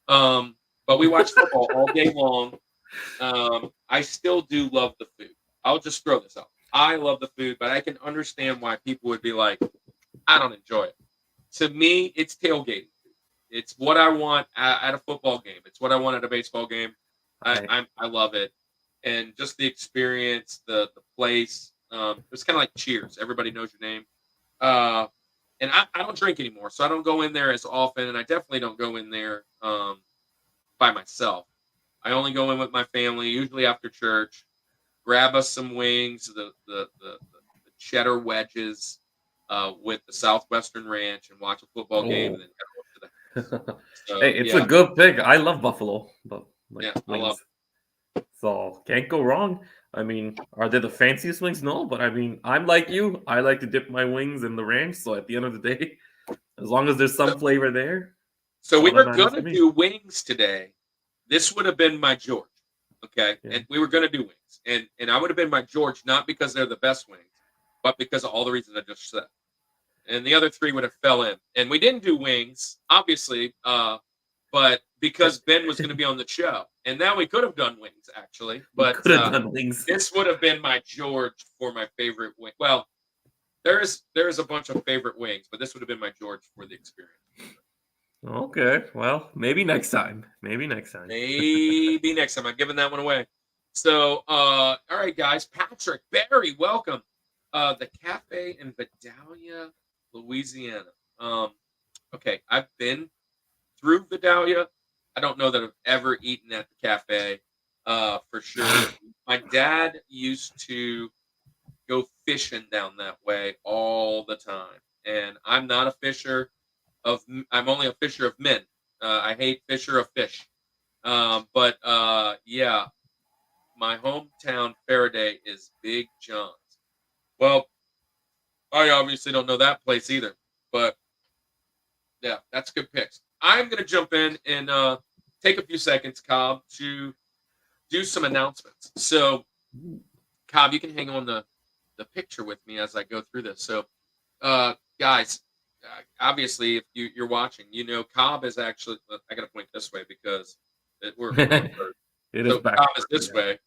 But we watched football all day long. I still do love the food. I'll just throw this out. I love the food, but I can understand why people would be like, I don't enjoy it. To me, it's tailgating. It's what I want at a football game. It's what I want at a baseball game. I love it, and just the experience, the place. It's kind of like Cheers. Everybody knows your name. And I don't drink anymore, so I don't go in there as often, and I definitely don't go in there by myself. I only go in with my family, usually after church. Grab us some wings, the cheddar wedges with the Southwestern Ranch, and watch a football game, and then head over to the house. So,
Hey, it's a good pick. I love buffalo, but
I love
it. So can't go wrong. I mean, are they the fanciest wings? No, but I mean, I'm like you. I like to dip my wings in the ranch. So at the end of the day, as long as there's some flavor there.
So we
all that
were
matters
gonna
to me.
do wings today. This would have been my George, okay?
Yeah.
And we were gonna do wings, and I would have been my George, not because they're the best wings, but because of all the reasons I just said. And the other three would have fell in. And we didn't do wings, obviously, but because Ben was going to be on the show, and now we could have done wings actually, but
Could have done wings.
this would have been my George for my favorite wing. Well, there is a bunch of favorite wings, but this would have been my George for the experience.
Okay, well, maybe next time. Maybe next time.
Maybe next time. I'm giving that one away. So, all right, guys. Patrick Barry, welcome. The cafe in Vidalia, Louisiana. Okay, I've been through Vidalia. I don't know that I've ever eaten at the cafe, for sure. My dad used to go fishing down that way all the time, and I'm not a fisher I'm only a fisher of men. I hate fisher of fish. But yeah, my hometown Faraday is Big John's. Well, I obviously don't know that place either, but yeah, that's good picks. I'm gonna jump in and take a few seconds, Cobb, to do some announcements. So, Cobb, you can hang on the picture with me as I go through this. So, guys, obviously, if you're watching, Cobb is actually. I got to point this way because we're
It is back.
Cobb is this way.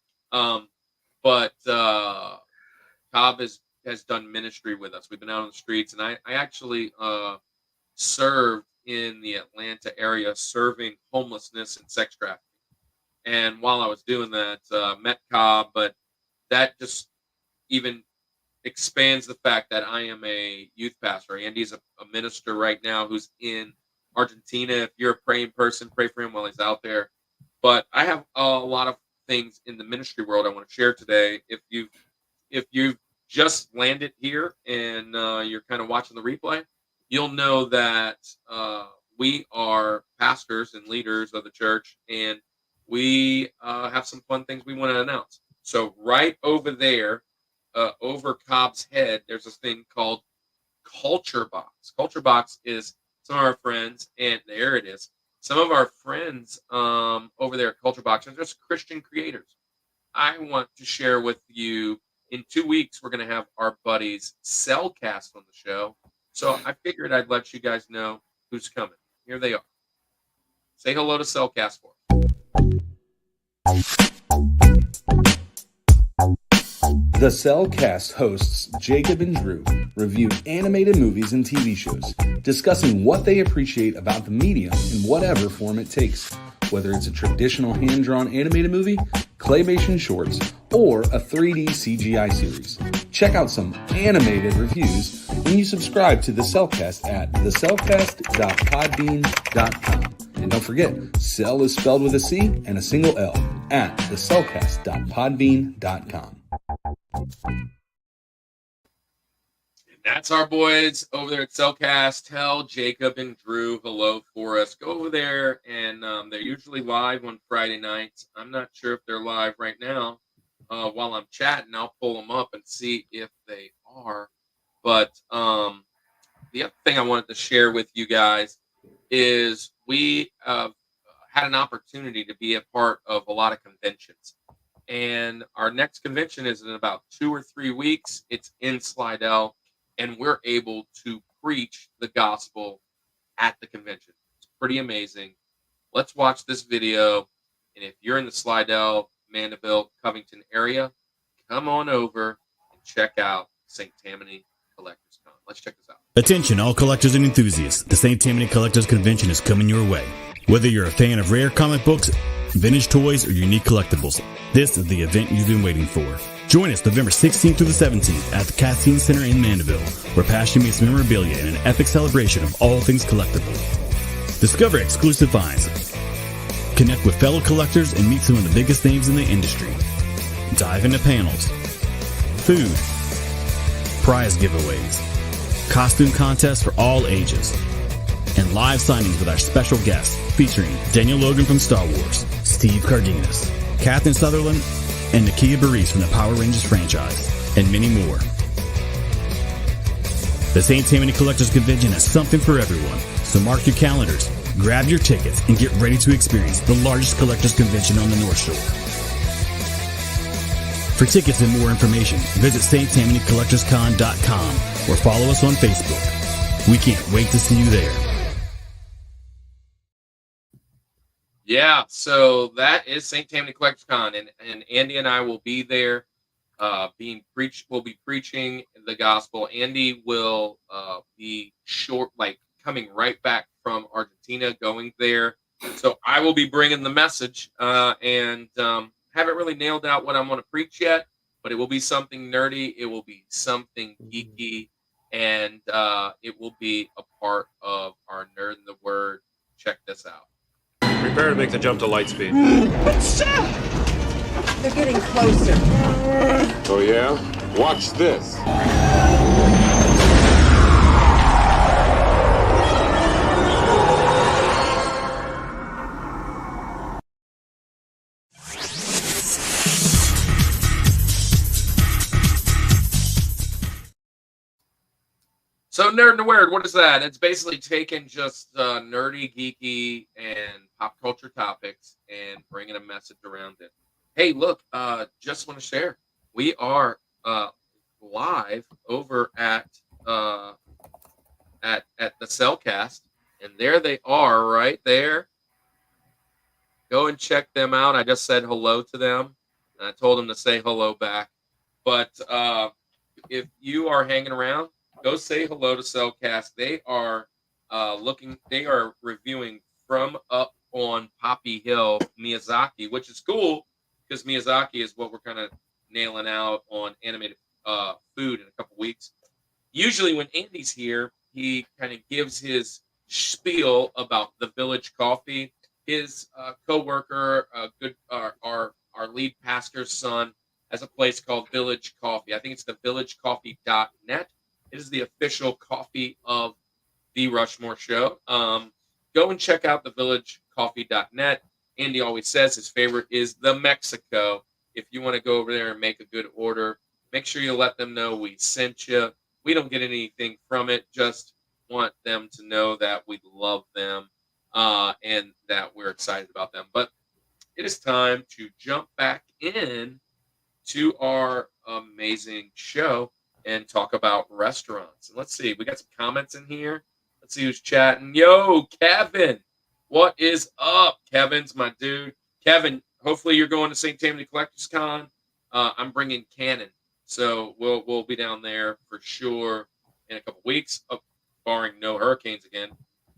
But Cobb has done ministry with us. We've been out on the streets, and I actually served in the Atlanta area, serving homelessness and sex trafficking. And while I was doing that, met Cobb, but that just even expands the fact that I am a youth pastor. Andy's a minister right now who's in Argentina. If you're a praying person, pray for him while he's out there. But I have a lot of things in the ministry world I want to share today. If you've just landed here and you're kind of watching the replay, you'll know that we are pastors and leaders of the church, and we have some fun things we want to announce. So right over there, over Cobb's head, there's this thing called Culture Box. Culture Box is some of our friends, and there it is. Some of our friends over there at Culture Box are just Christian creators. I want to share with you in 2 weeks, we're going to have our buddies Cel Cast on the show. So I figured I'd let you guys know who's coming. Here they are. Say hello to Cel Cast for us.
The Cel Cast hosts Jacob and Drew review animated movies and TV shows, discussing what they appreciate about the medium in whatever form it takes, whether it's a traditional hand-drawn animated movie, claymation shorts, or a 3D CGI series. Check out some animated reviews when you subscribe to the Cel Cast at thecelcast.podbean.com. And don't forget, Cel is spelled with a C and a single L at thecelcast.podbean.com.
That's our boys over there at Cel Cast. Tell Jacob and Drew hello for us. Go over there, and they're usually live on Friday nights. I'm not sure if they're live right now. While I'm chatting, I'll pull them up and see if they are. But the other thing I wanted to share with you guys is we had an opportunity to be a part of a lot of conventions. And our next convention is in about 2 or 3 weeks. It's in Slidell, and we're able to preach the gospel at the convention. It's pretty amazing. Let's watch this video. And if you're in the Slidell, Mandeville, Covington area, come on over and check out St. Tammany Collectors Con. Let's check this out.
Attention all collectors and enthusiasts. The St. Tammany Collectors Convention is coming your way. Whether you're a fan of rare comic books, vintage toys, or unique collectibles, this is the event you've been waiting for. Join us November 16th through the 17th at the Cuisines Center in Mandeville, where passion meets memorabilia in an epic celebration of all things collectible. Discover exclusive finds, connect with fellow collectors, and meet some of the biggest names in the industry. Dive into panels, food, prize giveaways, costume contests for all ages, and live signings with our special guests featuring Daniel Logan from Star Wars, Steve Cardenas, Catherine Sutherland, and Nakia Burrise from the Power Rangers franchise, and many more. The St. Tammany Collectors Convention has something for everyone, so mark your calendars, grab your tickets, and get ready to experience the largest collectors convention on the North Shore. For tickets and more information, visit sttammanycollectorscon.com or follow us on Facebook. We can't wait to see you there.
Yeah, so that is St. Tammany Collectors Con, and Andy and I will be there. We'll be preaching the gospel. Andy will be coming right back from Argentina, going there. So I will be bringing the message, and haven't really nailed out what I'm going to preach yet, but it will be something nerdy. It will be something geeky, and it will be a part of our Nerd in the Word. Check this out.
Prepare to make the jump to light speed.
They're getting closer.
Oh, yeah? Watch this.
So Nerd in the Word, what is that? It's basically taking just nerdy, geeky, and pop culture topics and bringing a message around it. Hey, look, just want to share. We are live over at the Cel Cast, and there they are right there. Go and check them out. I just said hello to them, and I told them to say hello back. But if you are hanging around, go say hello to Cel Cast. They are reviewing From Up on Poppy Hill, Miyazaki, which is cool because Miyazaki is what we're kind of nailing out on animated food in a couple weeks. Usually when Andy's here, he kind of gives his spiel about the Village Coffee. His co-worker, our lead pastor's son, has a place called Village Coffee. I think it's the villagecoffee.net. It is the official coffee of the Rushmore Show. Go go and check out thevillagecoffee.net. Andy always says his favorite is the Mexico. If you want to go over there and make a good order, make sure you let them know we sent you. We don't get anything from it, just want them to know that we love them and that we're excited about them. But it is time to jump back in to our amazing show and talk about restaurants. And let's see, we got some comments in here. Let's see who's chatting. Yo, Kevin, what is up? Kevin's my dude. Kevin, hopefully you're going to St. Tammany Collectors Con. I'm bringing Cannon, so we'll be down there for sure in a couple weeks, barring no hurricanes again.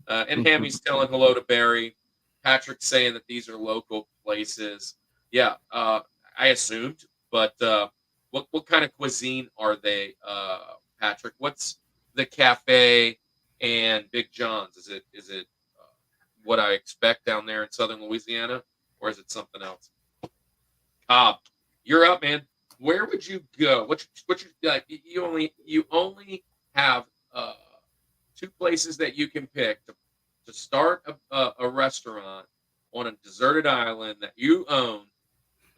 And Hammie's telling hello to Barry. Patrick's saying that these are local places. Yeah, I assumed, but what kind of cuisine are they, Patrick? What's the cafe and Big John's? Is it what I expect down there in Southern Louisiana, or is it something else? Cobb, you're up, man. Where would you go? What you like? You only have 2 places that you can pick to start a restaurant on a deserted island that you own,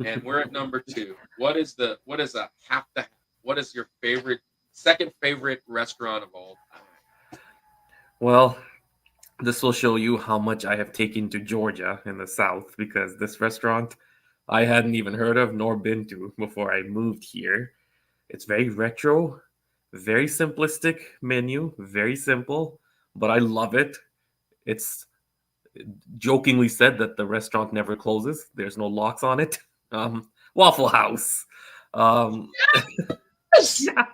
and we're at number 2. What is a have to have? What is your second favorite restaurant of all time?
Well, this will show you how much I have taken to Georgia in the South, because this restaurant I hadn't even heard of nor been to before I moved here. It's very retro, very simplistic menu, very simple, but I love it. It's jokingly said that the restaurant never closes. There's no locks on it. Waffle House.
Yes!
Yeah.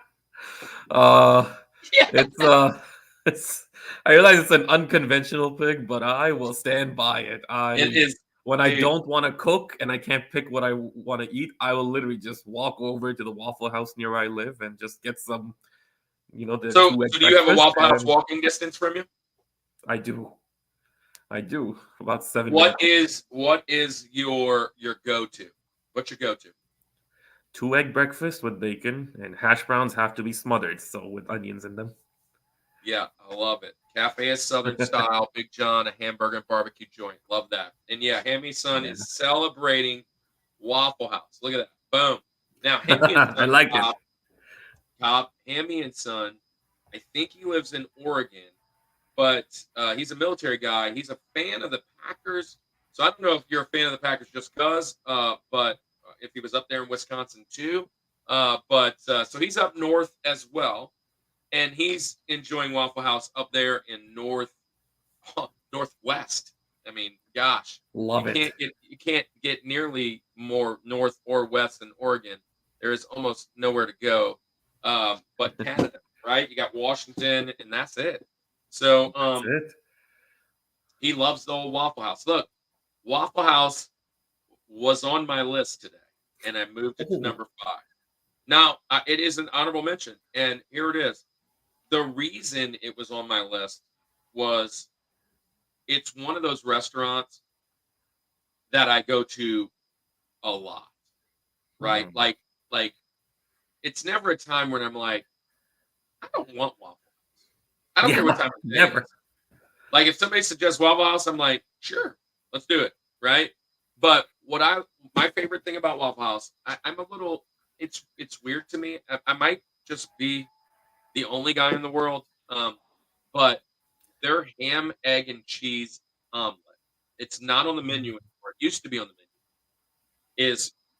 Yeah.
It's I realize it's an unconventional pick, but I will stand by it.
It is.
When I don't want to cook and I can't pick what I want to eat, I will literally just walk over to the Waffle House near where I live and just get some, the
So
2-egg
do you have a
breakfast,
Waffle House
and
walking distance from you?
I do. About 7
What
minutes.
is your go-to? What's your go-to?
2-egg breakfast with bacon, and hash browns have to be smothered, so with onions in them.
Yeah, I love it. Cafe is Southern style. Big John, a hamburger and barbecue joint. Love that. And yeah, Hammie Son is celebrating Waffle House. Look at that. Boom. Now, Hammie and Son,
I like it.
Cobb, Hammie and Son, I think he lives in Oregon, but he's a military guy. He's a fan of the Packers. So I don't know if you're a fan of the Packers just because, but if he was up there in Wisconsin too. So he's up north as well. And he's enjoying Waffle House up there in northwest. I mean, gosh,
Love it.
You can't get nearly more north or west than Oregon. There is almost nowhere to go, but Canada, right? You got Washington, and that's it. So
That's it.
he loves the old Waffle House. Look, Waffle House was on my list today, and I moved it to number 5. Now it is an honorable mention, and here it is. The reason it was on my list was it's one of those restaurants that I go to a lot, right? Like it's never a time when I'm like, I don't want Waffle House. I don't care what time of day it is. Like if somebody suggests Waffle House, I'm like, sure, let's do it, right? But my favorite thing about Waffle House, I'm a little, it's weird to me. I might just be the only guy in the world, but their ham, egg, and cheese omelet. It's not on the menu anymore. It used to be on the menu.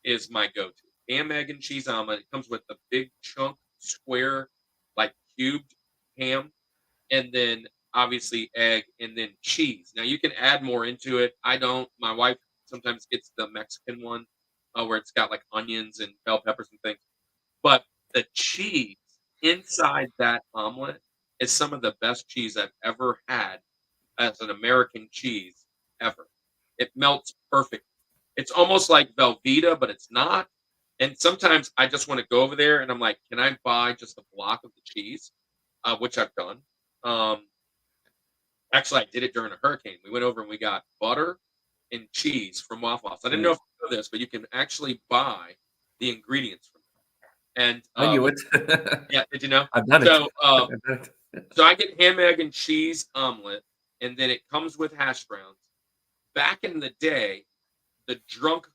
Is my go-to ham, egg, and cheese omelet. It comes with a big chunk, square, like cubed ham, and then obviously egg, and then cheese. Now you can add more into it. I don't. My wife sometimes gets the Mexican one, where it's got like onions and bell peppers and things. But the cheese inside that omelet is some of the best cheese I've ever had as an American cheese ever. It melts perfect. It's almost like Velveeta, but it's not. And sometimes I just want to go over there and I'm like, can I buy just a block of the cheese? Which I've done. Actually, I did it during a hurricane. We went over and we got butter and cheese from Waffle House. I didn't know if you know this, but you can actually buy the ingredients from it. And
I knew it.
Yeah, did you know?
I've done it.
So I get ham, egg, and cheese omelet, and then it comes with hash browns. Back in the day, the drunker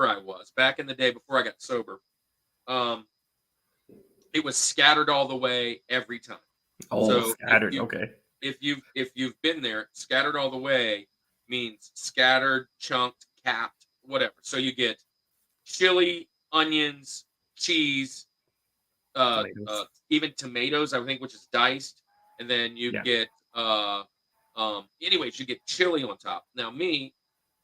I was back in the day before I got sober, it was scattered all the way every time.
Oh,
So
scattered. Okay.
if you've been there, scattered all the way means scattered, chunked, capped, whatever. So you get chili, onions, cheese,
Tomatoes.
even tomatoes, I think, which is diced, and then you
Yeah.
get anyways, you get chili on top. Now me,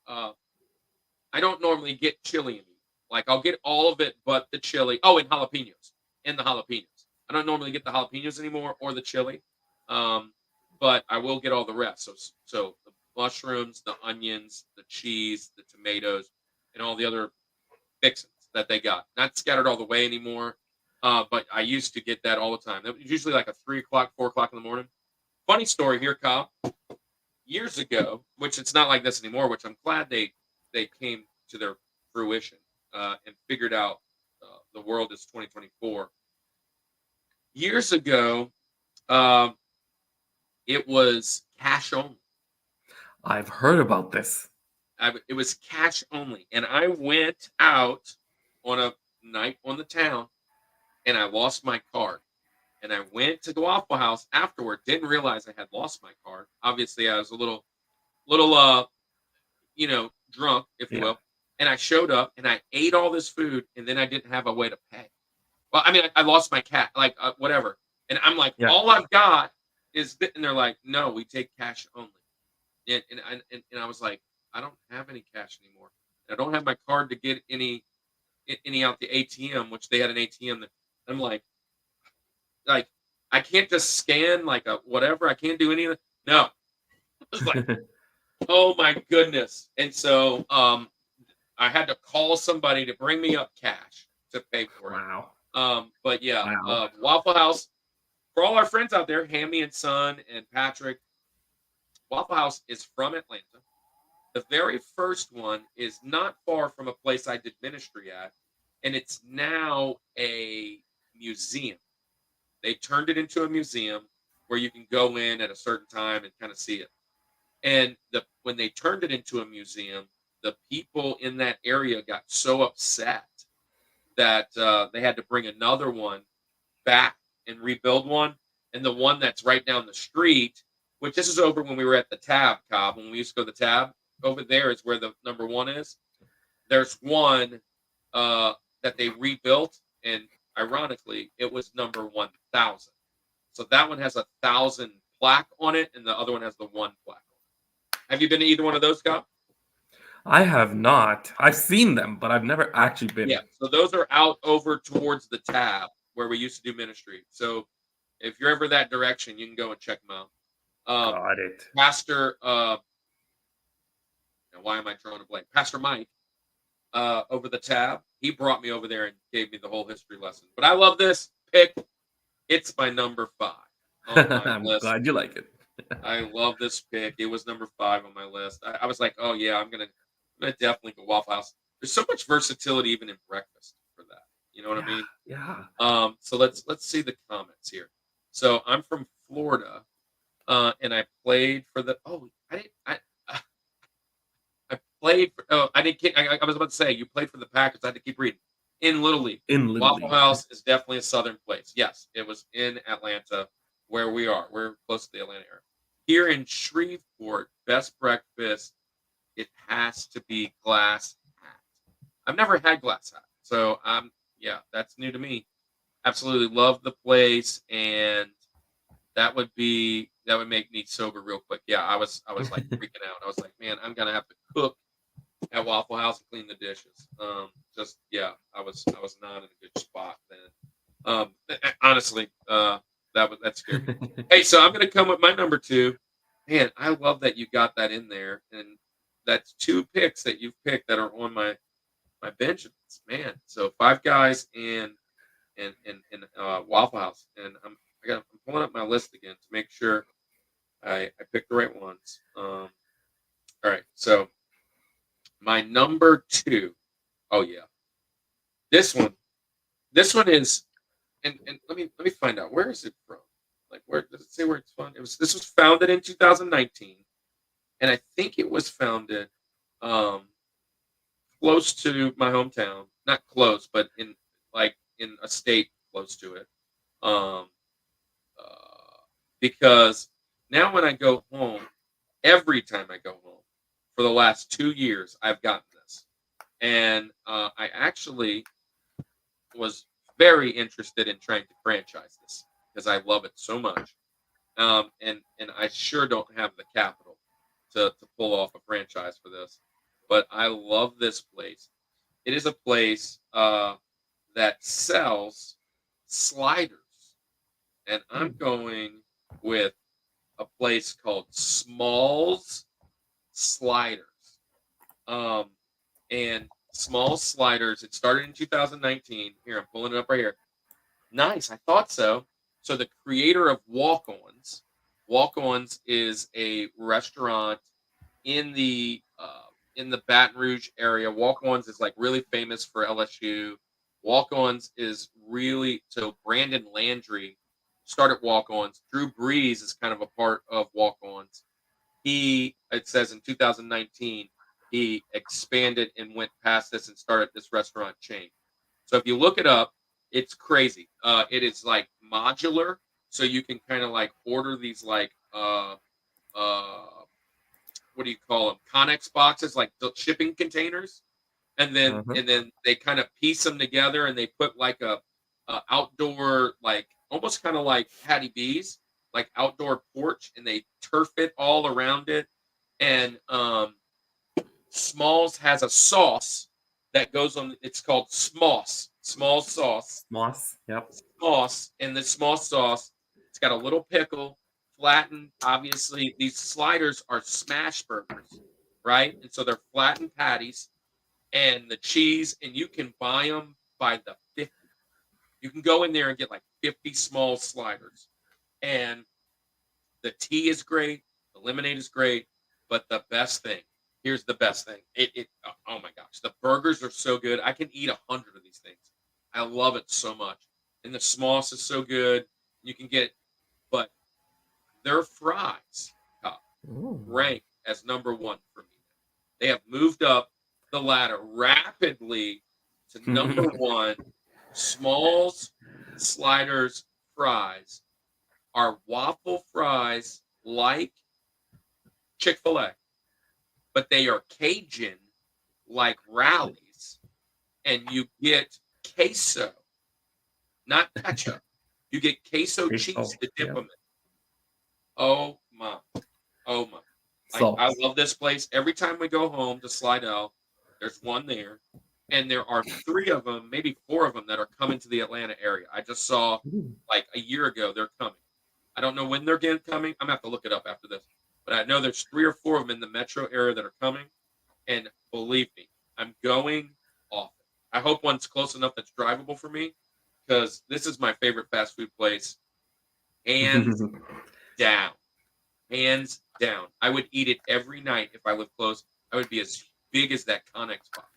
I don't normally get chili in meat. Like I'll get all of it but the chili. Oh, and jalapenos. And the jalapenos. I don't normally get the jalapenos anymore or the chili. But I will get all the rest. So the mushrooms, the onions, the cheese, the tomatoes, and all the other fixings that they got. Not scattered all the way anymore. But I used to get that all the time. That was usually like a 3 o'clock, 4 o'clock in the morning. Funny story here, Cobb. Years ago, which it's not like this anymore, which I'm glad they came to their fruition and figured out the world is 2024. Years ago, it was cash only.
I've heard about this.
It was cash only, and I went out on a night on the town, and I lost my card. And I went to the Waffle House afterward. Didn't realize I had lost my card. Obviously, I was a little drunk, if you
Yeah.
will. And I showed up and I ate all this food, and then I didn't have a way to pay. Well, I mean, I lost my cat, like whatever. And I'm like,
Yeah.
all I've got is, and they're like, no, we take cash only. And I was like, I don't have any cash anymore. I don't have my card to get any out the ATM, which they had an ATM. That I'm like I can't just scan like a whatever. I can't do any of it. No, it was like, oh my goodness. And so I had to call somebody to bring me up cash to pay for it.
Wow.
But yeah,
Wow.
Waffle House, for all our friends out there, Hammie and Son and Patrick, Waffle House is from Atlanta. The very first one is not far from a place I did ministry at, and it's now a museum. They turned it into a museum where you can go in at a certain time and kind of see it. And when they turned it into a museum, the people in that area got so upset that they had to bring another one back and rebuild one. And the one that's right down the street, which this is over when we were at the Tab, Cobb, when we used to go to the Tab, over there is where the number one is. There's one that they rebuilt, and ironically, it was number 1,000. So that one has 1,000 plaque on it, and the other one has the 1 plaque. Have you been to either one of those, Cobb?
I have not. I've seen them, but I've never actually been.
Yeah. So those are out over towards the Tab where we used to do ministry. So if you're ever that direction, you can go and check them out.
Got it.
Pastor, now why am I drawing a blank? Pastor Mike, over the Tab, he brought me over there and gave me the whole history lesson. But I love this pick. It's my number 5 on my
I'm
list.
glad you like it.
I love this pick. It was number 5 on my list. I was like, oh yeah, I'm gonna definitely go Waffle House. There's so much versatility even in breakfast for that. You know what I mean?
Yeah.
So let's see the comments here. So I'm from Florida, and I played for the. Oh, I played for. Oh, I didn't. I was about to say you played for the Packers. I had to keep reading. In Little League.
In Little
Waffle
League.
House is definitely a southern place. Yes, it was in Atlanta, where we are. We're close to the Atlanta area. Here in Shreveport, best breakfast, it has to be Glass Hat. I've never had Glass Hat, so yeah, that's new to me. Absolutely love the place, and that would make me sober real quick. Yeah, I was like freaking out. I was like, man, I'm gonna have to cook at Waffle House and clean the dishes. I was not in a good spot then. Honestly, that's scary. Hey, so I'm gonna come with my number 2. Man, I love that you got that in there, and that's 2 picks that you've picked that are on my bench. Man, so Five Guys and Waffle House, and I'm pulling up my list again to make sure I picked the right ones. All right, so my number 2. Oh yeah, this one is, and let me find out, where is it from? Like, where does it say where it's founded. This was founded in 2019, and I think it was founded close to my hometown. Not close, but in a state close to it. Um, because now when I go home, every time I go home for the last 2 years, I've gotten this, and I actually was very interested in trying to franchise this because I love it so much. And I sure don't have the capital to pull off a franchise for this, but I love this place. It is a place that sells sliders, and I'm going with a place called Smalls Sliders. And Smalls Sliders, it started in 2019. Here, I'm pulling it up right here. Nice, I thought so. So the creator of Walk-Ons, Walk-Ons is a restaurant in the Baton Rouge area. Walk-Ons is like really famous for LSU. Walk-Ons is really, so Brandon Landry started Walk-Ons. Drew Brees is kind of a part of Walk-Ons. It says in 2019, he expanded and went past this and started this restaurant chain. So if you look it up, it's crazy. It is like modular, so you can kind of like order these like what do you call them? Connex boxes, like the shipping containers, and then they kind of piece them together, and they put like a outdoor, like almost kind of like Hattie B's, like outdoor porch, and they turf it all around it. And Smalls has a sauce that goes on. It's called Smoss. Small sauce.
Moss. Yep.
Sauce, and the small sauce, it's got a little pickle, flattened. Obviously, these sliders are smash burgers, right? And so they're flattened patties, and the cheese, and you can buy them by the 50. You can go in there and get like 50 small sliders, and the tea is great, the lemonade is great, but the best thing. Here's the best thing. Oh my gosh, the burgers are so good. I can eat 100 of these things. I love it so much. And the sauce is so good. You can get, but their fries rank as number one for me. They have moved up the ladder rapidly to number one. Smalls Sliders fries are waffle fries like Chick-fil-A, but they are Cajun like Rallies, and you get queso, not ketchup. You get queso cheese to dip them in. Oh my. I love this place. Every time we go home to Slidell, there's one there, and there are 3 of them, maybe 4 of them that are coming to the Atlanta area. I just saw like a year ago they're coming. I don't know when they're coming. I'm gonna have to look it up after this. But I know there's 3 or 4 of them in the metro area that are coming. And believe me, I'm going often. I hope one's close enough that's drivable for me, because this is my favorite fast food place. Hands down. Hands down. I would eat it every night if I lived close. I would be as big as that Connex box.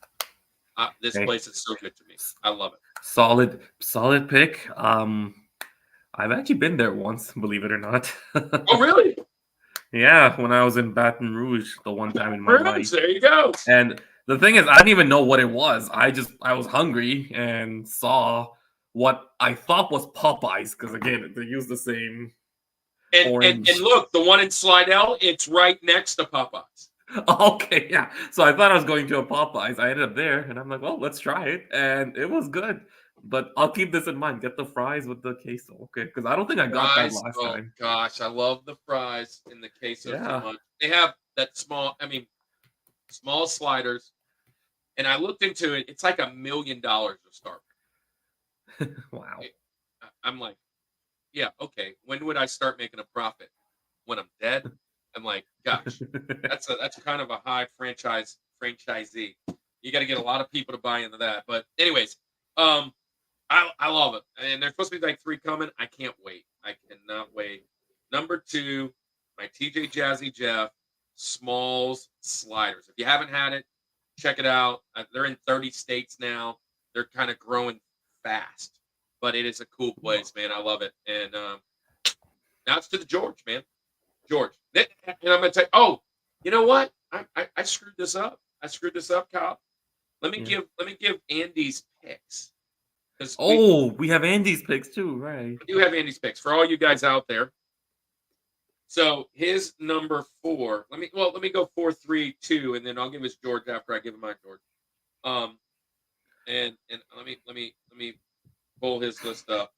This place is so good to me. I love it.
Solid pick. I've actually been there once, believe it or not.
Oh, really?
Yeah, when I was in Baton Rouge the one time in my life.
There you go.
And the thing is, I didn't even know what it was. I was hungry and saw what I thought was Popeyes, because again, they use the same orange.
And look, the one in Slidell, it's right next to Popeyes.
Okay, yeah. So I thought I was going to a Popeyes. I ended up there, and I'm like, well, let's try it. And it was good. But I'll keep this in mind. Get the fries with the queso, okay? Because I don't think I got that last time.
Gosh, I love the fries and the queso so much. They have that small sliders. And I looked into it. It's like $1 million to start.
Wow.
I'm like, yeah, okay. When would I start making a profit? When I'm dead? I'm like, gosh, that's kind of a high franchisee. You got to get a lot of people to buy into that. But anyways, I love it. And there's supposed to be like 3 coming. I can't wait. I cannot wait. Number 2, my TJ Jazzy Jeff Smalls Sliders. If you haven't had it, check it out. They're in 30 states now. They're kind of growing fast, but it is a cool place, man. I love it. And Now it's to the George, man. George. And I'm going to tell you, oh, you know what? I screwed this up. Cobb. Let me give Andy's picks.
We have Andy's picks too, right?
I do have Andy's picks for all you guys out there. So his number 4. Let me go 4, 3, 2, and then I'll give his George after I give him my George. And let me pull his list up.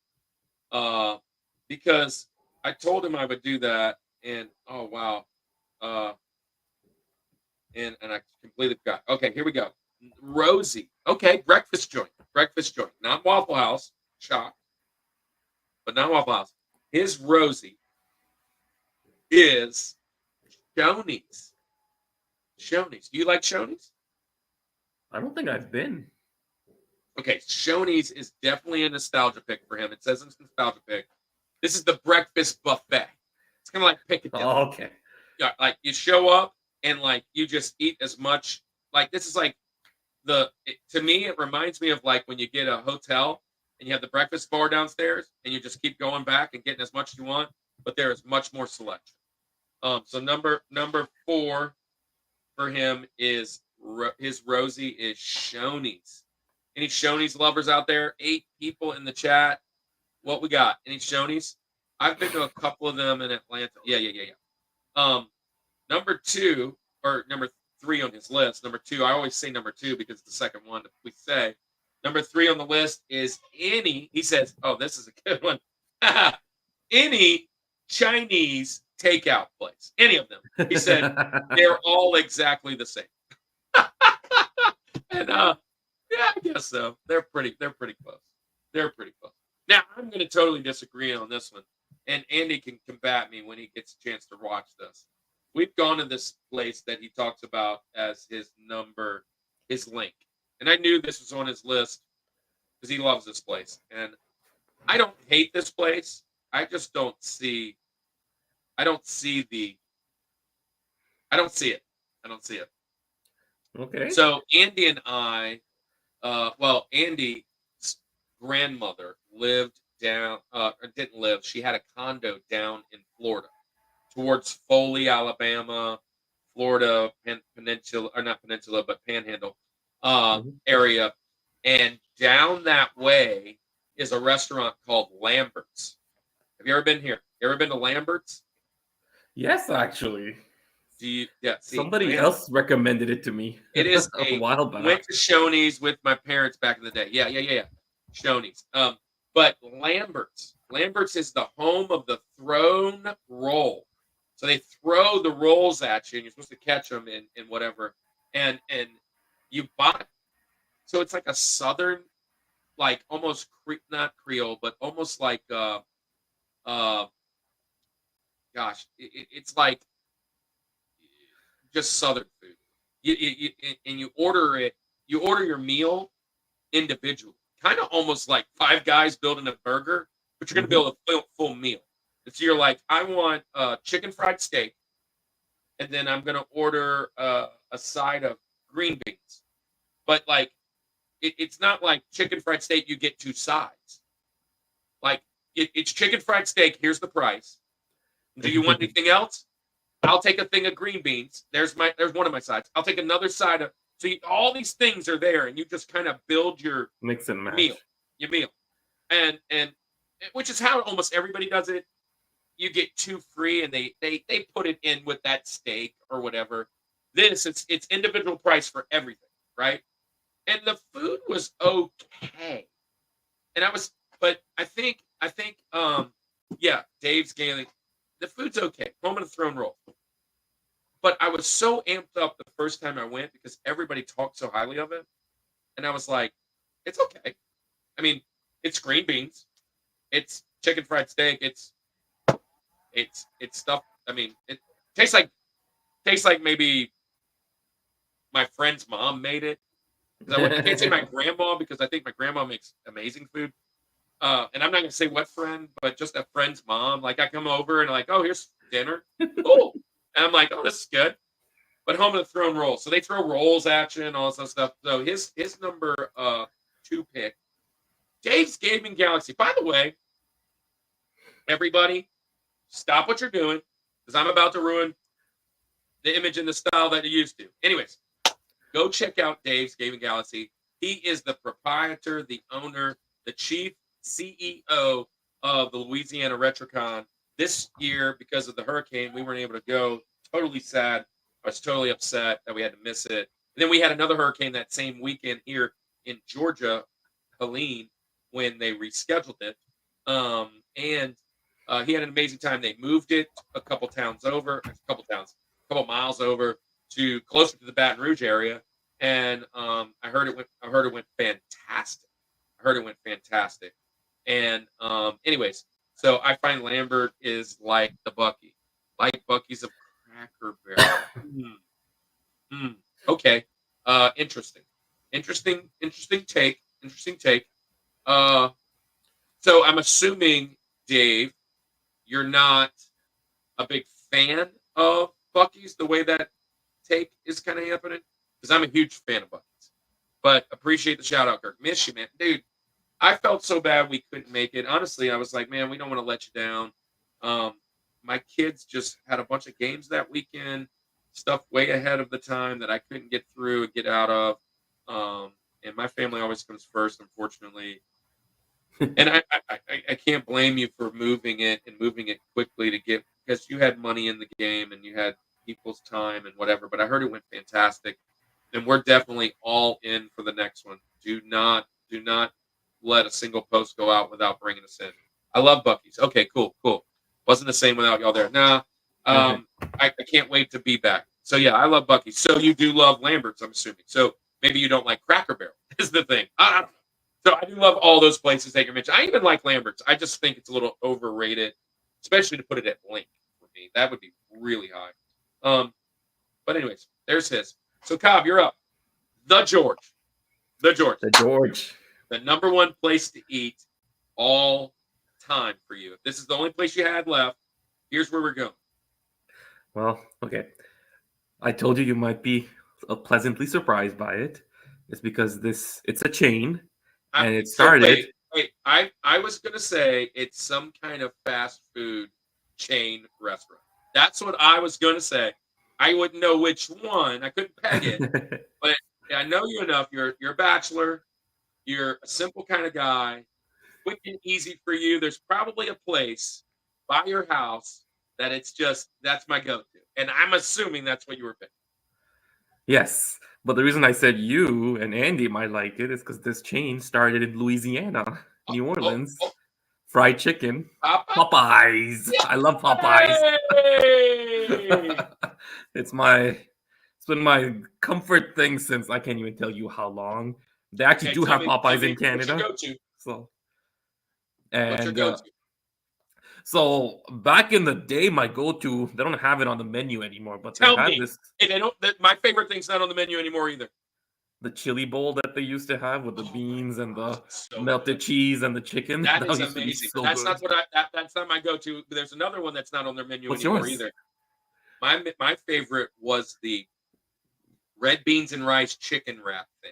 Because I told him I would do that, and oh wow. And I completely forgot. Okay, here we go. Rosie. Okay, breakfast joint. Not Waffle House. Shock. But not Waffle House. His Rosie is Shoney's. Shoney's. Do you like Shoney's?
I don't think I've been.
Okay, Shoney's is definitely a nostalgia pick for him. It says it's a nostalgia pick. This is the breakfast buffet. It's kind of like Piccadilly.
Oh, okay.
Yeah, like you show up and like you just eat as much. Like this is like to me, it reminds me of like when you get a hotel and you have the breakfast bar downstairs and you just keep going back and getting as much as you want, but there is much more selection. So number 4 for him is his Rosie is Shoney's. Any Shoney's lovers out there? 8 people in the chat. What we got? Any Shoney's? I've been to a couple of them in Atlanta. Yeah. Number 2 or number 3 on his list. Number 2. I always say number 2 because it's the second one that we say. Number 3 on the list is any. He says, "Oh, this is a good one." Any Chinese takeout place. Any of them. He said they're all exactly the same. And yeah, I guess so. They're pretty close. Now I'm going to totally disagree on this one, and Andy can combat me when he gets a chance to watch this. We've gone to this place that he talks about as his link, and I knew this was on his list because he loves this place, and I don't hate this place. I just don't see. I don't see it.
Okay.
So Andy and I, Andy's grandmother lived down, didn't live. She had a condo down in Florida, towards Foley, Alabama, Florida Peninsula, or not Peninsula, but Panhandle area. And down that way is a restaurant called Lambert's. Have you ever been here? You ever been to Lambert's?
Yes, actually.
Somebody
else recommended it to me.
It is
a while back.
Went to Shoney's with my parents back in the day. Yeah. Shoney's. But Lambert's is the home of the thrown roll. So they throw the rolls at you, and you're supposed to catch them in whatever, and you buy. So it's like a southern, like almost not Creole, but almost like it's like just southern food. You order it. You order your meal individually, kind of almost like Five Guys building a burger, but you're going to build a full meal. And so you're like, I want chicken fried steak, and then I'm going to order a side of green beans. But like, it's not like chicken fried steak. You get 2 sides. Like it's chicken fried steak. Here's the price. Do you want anything else? I'll take a thing of green beans. There's one of my sides. I'll take another side of. So all these things are there, and you just kind of build your
mix and match
your meal, and which is how almost everybody does it. You get 2 free, and they put it in with that steak or whatever. It's individual price for everything, right? And the food was okay, and but I think Dave's Gaelic. The food's okay. Home of the Throne roll. But I was so amped up the first time I went because everybody talked so highly of it. And I was like, it's okay. I mean, it's green beans. It's chicken fried steak. It's stuff. I mean, it tastes like maybe my friend's mom made it. I can't say my grandma because I think my grandma makes amazing food. And I'm not going to say what friend, but just a friend's mom. Like I come over and like, oh, here's dinner. Cool. And I'm like, oh, this is good. But Home of the Throne roll. So they throw rolls at you and all this stuff. So his number 2 pick, Dave's Gaming Galaxy. By the way, everybody, stop what you're doing because I'm about to ruin the image and the style that you used to. Anyways, go check out Dave's Gaming Galaxy. He is the proprietor, the owner, the chief CEO of the Louisiana Retrocon. This year, because of the hurricane, we weren't able to go. Totally sad. I was totally upset that we had to miss it. And then we had another hurricane that same weekend here in Georgia, Helene, when they rescheduled it. And he had an amazing time. They moved it a couple miles over to closer to the Baton Rouge area. And I heard it went fantastic. And anyways, so I find Lambert is like the Bucky, like Bucky's of Cracker Barrel. Okay. Interesting take. So I'm assuming, Dave, you're not a big fan of Bucky's the way that take is kind of happening, because I'm a huge fan of Bucky's. But appreciate the shout out, Kirk. Miss you, man. Dude, I felt so bad we couldn't make it. Honestly, I was like, man, we don't want to let you down. My kids just had a bunch of games that weekend, stuff way ahead of the time that I couldn't get through and get out of. And my family always comes first, unfortunately. And I can't blame you for moving it quickly to get, because you had money in the game and you had people's time and whatever. But I heard it went fantastic, and we're definitely all in for the next one. Do not let a single post go out without bringing us in. I love Bucky's. Okay, cool. Wasn't the same without y'all there. Nah, I can't wait to be back. So yeah, I love Bucky's. So you do love Lambert's, I'm assuming. So maybe you don't like Cracker Barrel is the thing. So I do love all those places that you mentioned. I even like Lambert's. I just think it's a little overrated, especially to put it at Blink for me. That would be really high. But anyways, there's his. So Kaab, you're up. The George. The number one place to eat all time for you. If this is the only place you had left, here's where we're going.
Well, okay. I told you might be pleasantly surprised by it. It's because it's a chain, and it started.
Wait. I was gonna say it's some kind of fast food chain restaurant. That's what I was gonna say. I wouldn't know which one. I couldn't peg it, but I know you enough. You're a bachelor. You're a simple kind of guy. Quick and easy for you. There's probably a place by your house that that's my go-to. And I'm assuming that's what you were picking.
Yes, but the reason I said you and Andy might like it is because this chain started in Louisiana, New Orleans. Fried chicken. Popeyes. Yeah. I love Popeyes. It's been my comfort thing since I can't even tell you how long. They actually do have Popeyes in Canada.
What's your go-to?
What's your go-to? So back in the day, my go-to, they don't have it on the menu anymore, but
tell me. This. And they don't. My favorite thing's not on the menu anymore either.
The chili bowl that they used to have with the beans and the melted cheese and the chicken.
That is amazing. That's not what that's not my go-to. There's another one that's not on their menu anymore either. My favorite was the red beans and rice chicken wrap thing.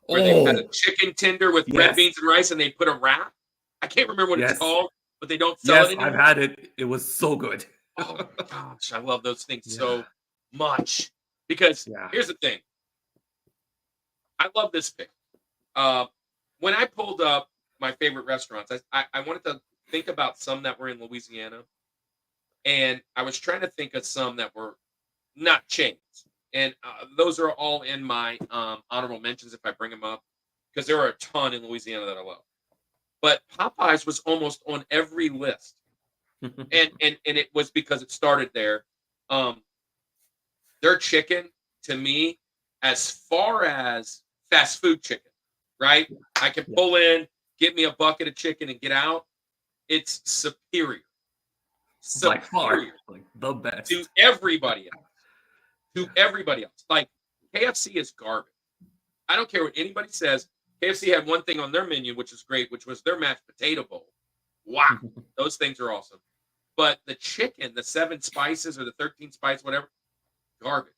Where they had a chicken tender with red beans and rice, and they put a wrap. I can't remember what it's called, but they don't sell it anymore.
I've had it. It was so good.
Oh my gosh, I love those things so much. Because here's the thing. I love this pick. When I pulled up my favorite restaurants, I wanted to think about some that were in Louisiana. And I was trying to think of some that were not chains. And those are all in my honorable mentions if I bring them up. Because there are a ton in Louisiana that I love. But Popeyes was almost on every list. and it was because it started there. Their chicken, to me, as far as fast food chicken, right? I can pull in, get me a bucket of chicken and get out. It's superior.
By far, like the best.
To everybody else. Like, KFC is garbage. I don't care what anybody says. KFC had one thing on their menu, which is great, which was their mashed potato bowl. Wow. Those things are awesome. But the chicken, the 7 spices or the 13 spice, whatever, garbage.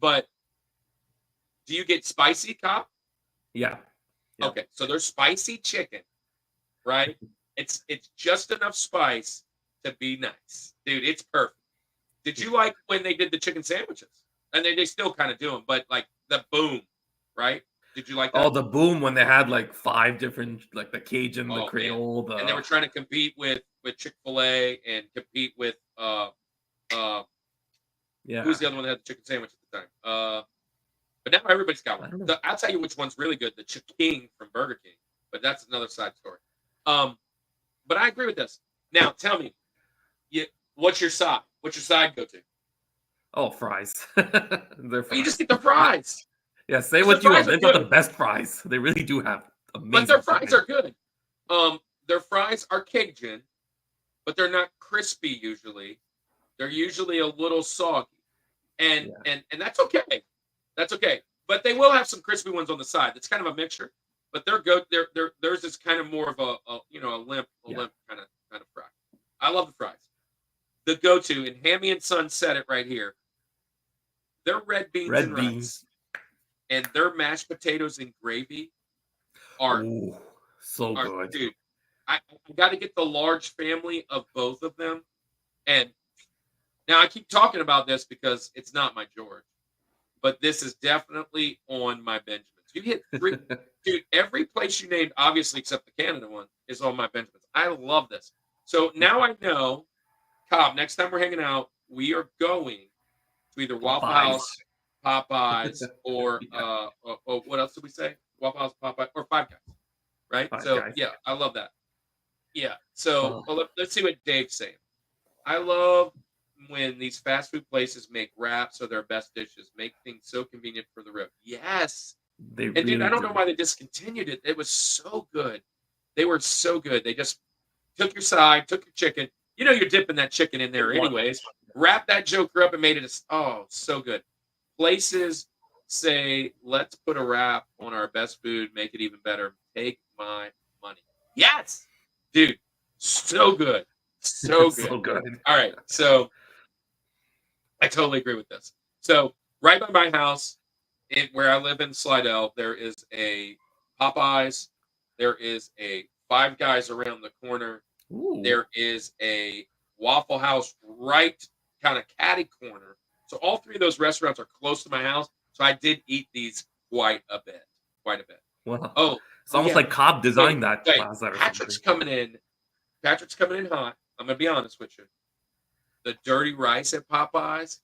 But do you get spicy, Kaab?
Yeah.
Okay, so there's spicy chicken, right? It's just enough spice to be nice. Dude, it's perfect. Did you like when they did the chicken sandwiches? And they still kind of do them, but like the boom, right? Did you like that?
Oh, the boom when they had like 5 different, like the Cajun, the
Oh, man.
Creole,
And they were trying to compete with Chick-fil-A and compete with
yeah.
who's the other one that had the chicken sandwich at the time? But now everybody's got
I
one.
don't know.
I'll tell you which one's really good, the King from Burger King. But that's another side story. But I agree with this. Now tell me, what's your side? What's your side go to?
Oh, fries. They're fries.
You just get the fries.
Yeah, say
'Cause
what
the
you want.
fries are
They've got the
good.
best fries. They really do have amazing.
But their fries are good. Their fries are Cajun, but they're not crispy usually. They're usually a little soggy. And that's okay. That's okay. But they will have some crispy ones on the side. It's kind of a mixture. But theirs is kind of more of a limp kind of fry. I love the fries. The go-to, and Hammie and Son said it right here. Their red beans and rice and their mashed potatoes and gravy are
so good.
Dude, I got to get the large family of both of them. And now I keep talking about this because it's not my George, but this is definitely on my Benjamins. You hit 3, dude. Every place you named, obviously except the Canada one, is on my Benjamins. I love this. So now I know, Kaab, next time we're hanging out, we are going to either Waffle House, Popeyes, or what else did we say? Waffle House, Popeyes, or Five Guys, right? Guys. Yeah, I love that. Yeah. So let's see what Dave's saying. I love when these fast food places make wraps or their best dishes, make things so convenient for the road. Yes. Dude, I don't know why they discontinued it. It was so good. They were so good. They just took your side, took your chicken. You know you're dipping that chicken in there anyways. Wrap that joker up and made it so good. Places say, let's put a wrap on our best food, make it even better. Take my money. Yes. Dude, so good. So good.
So good.
All right. So I totally agree with this. So right by my house, where I live in Slidell, there is a Popeyes. There is a Five Guys around the corner.
Ooh.
There is a Waffle House right kind of catty corner. So all 3 of those restaurants are close to my house. So I did eat these quite a bit.
Wow.
Oh,
it's almost like Kaab designed that plaza.
Patrick's coming in hot. I'm gonna be honest with you. The dirty rice at Popeyes,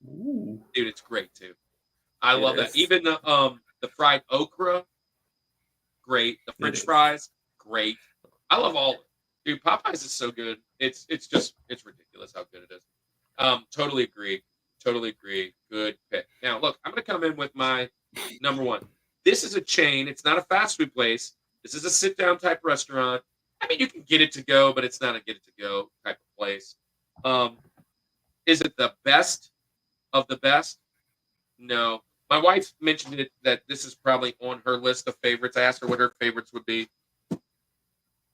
ooh,
dude, it's great too. I love that. Even the fried okra, great. The French fries, great. I love all of it. Dude, Popeyes is so good. It's ridiculous how good it is. Totally agree. Good pick. Now, look, I'm going to come in with my number 1. This is a chain. It's not a fast food place. This is a sit-down type restaurant. I mean, you can get it to go, but it's not a get it to go type of place. Is it the best of the best? No. My wife mentioned it that this is probably on her list of favorites. I asked her what her favorites would be.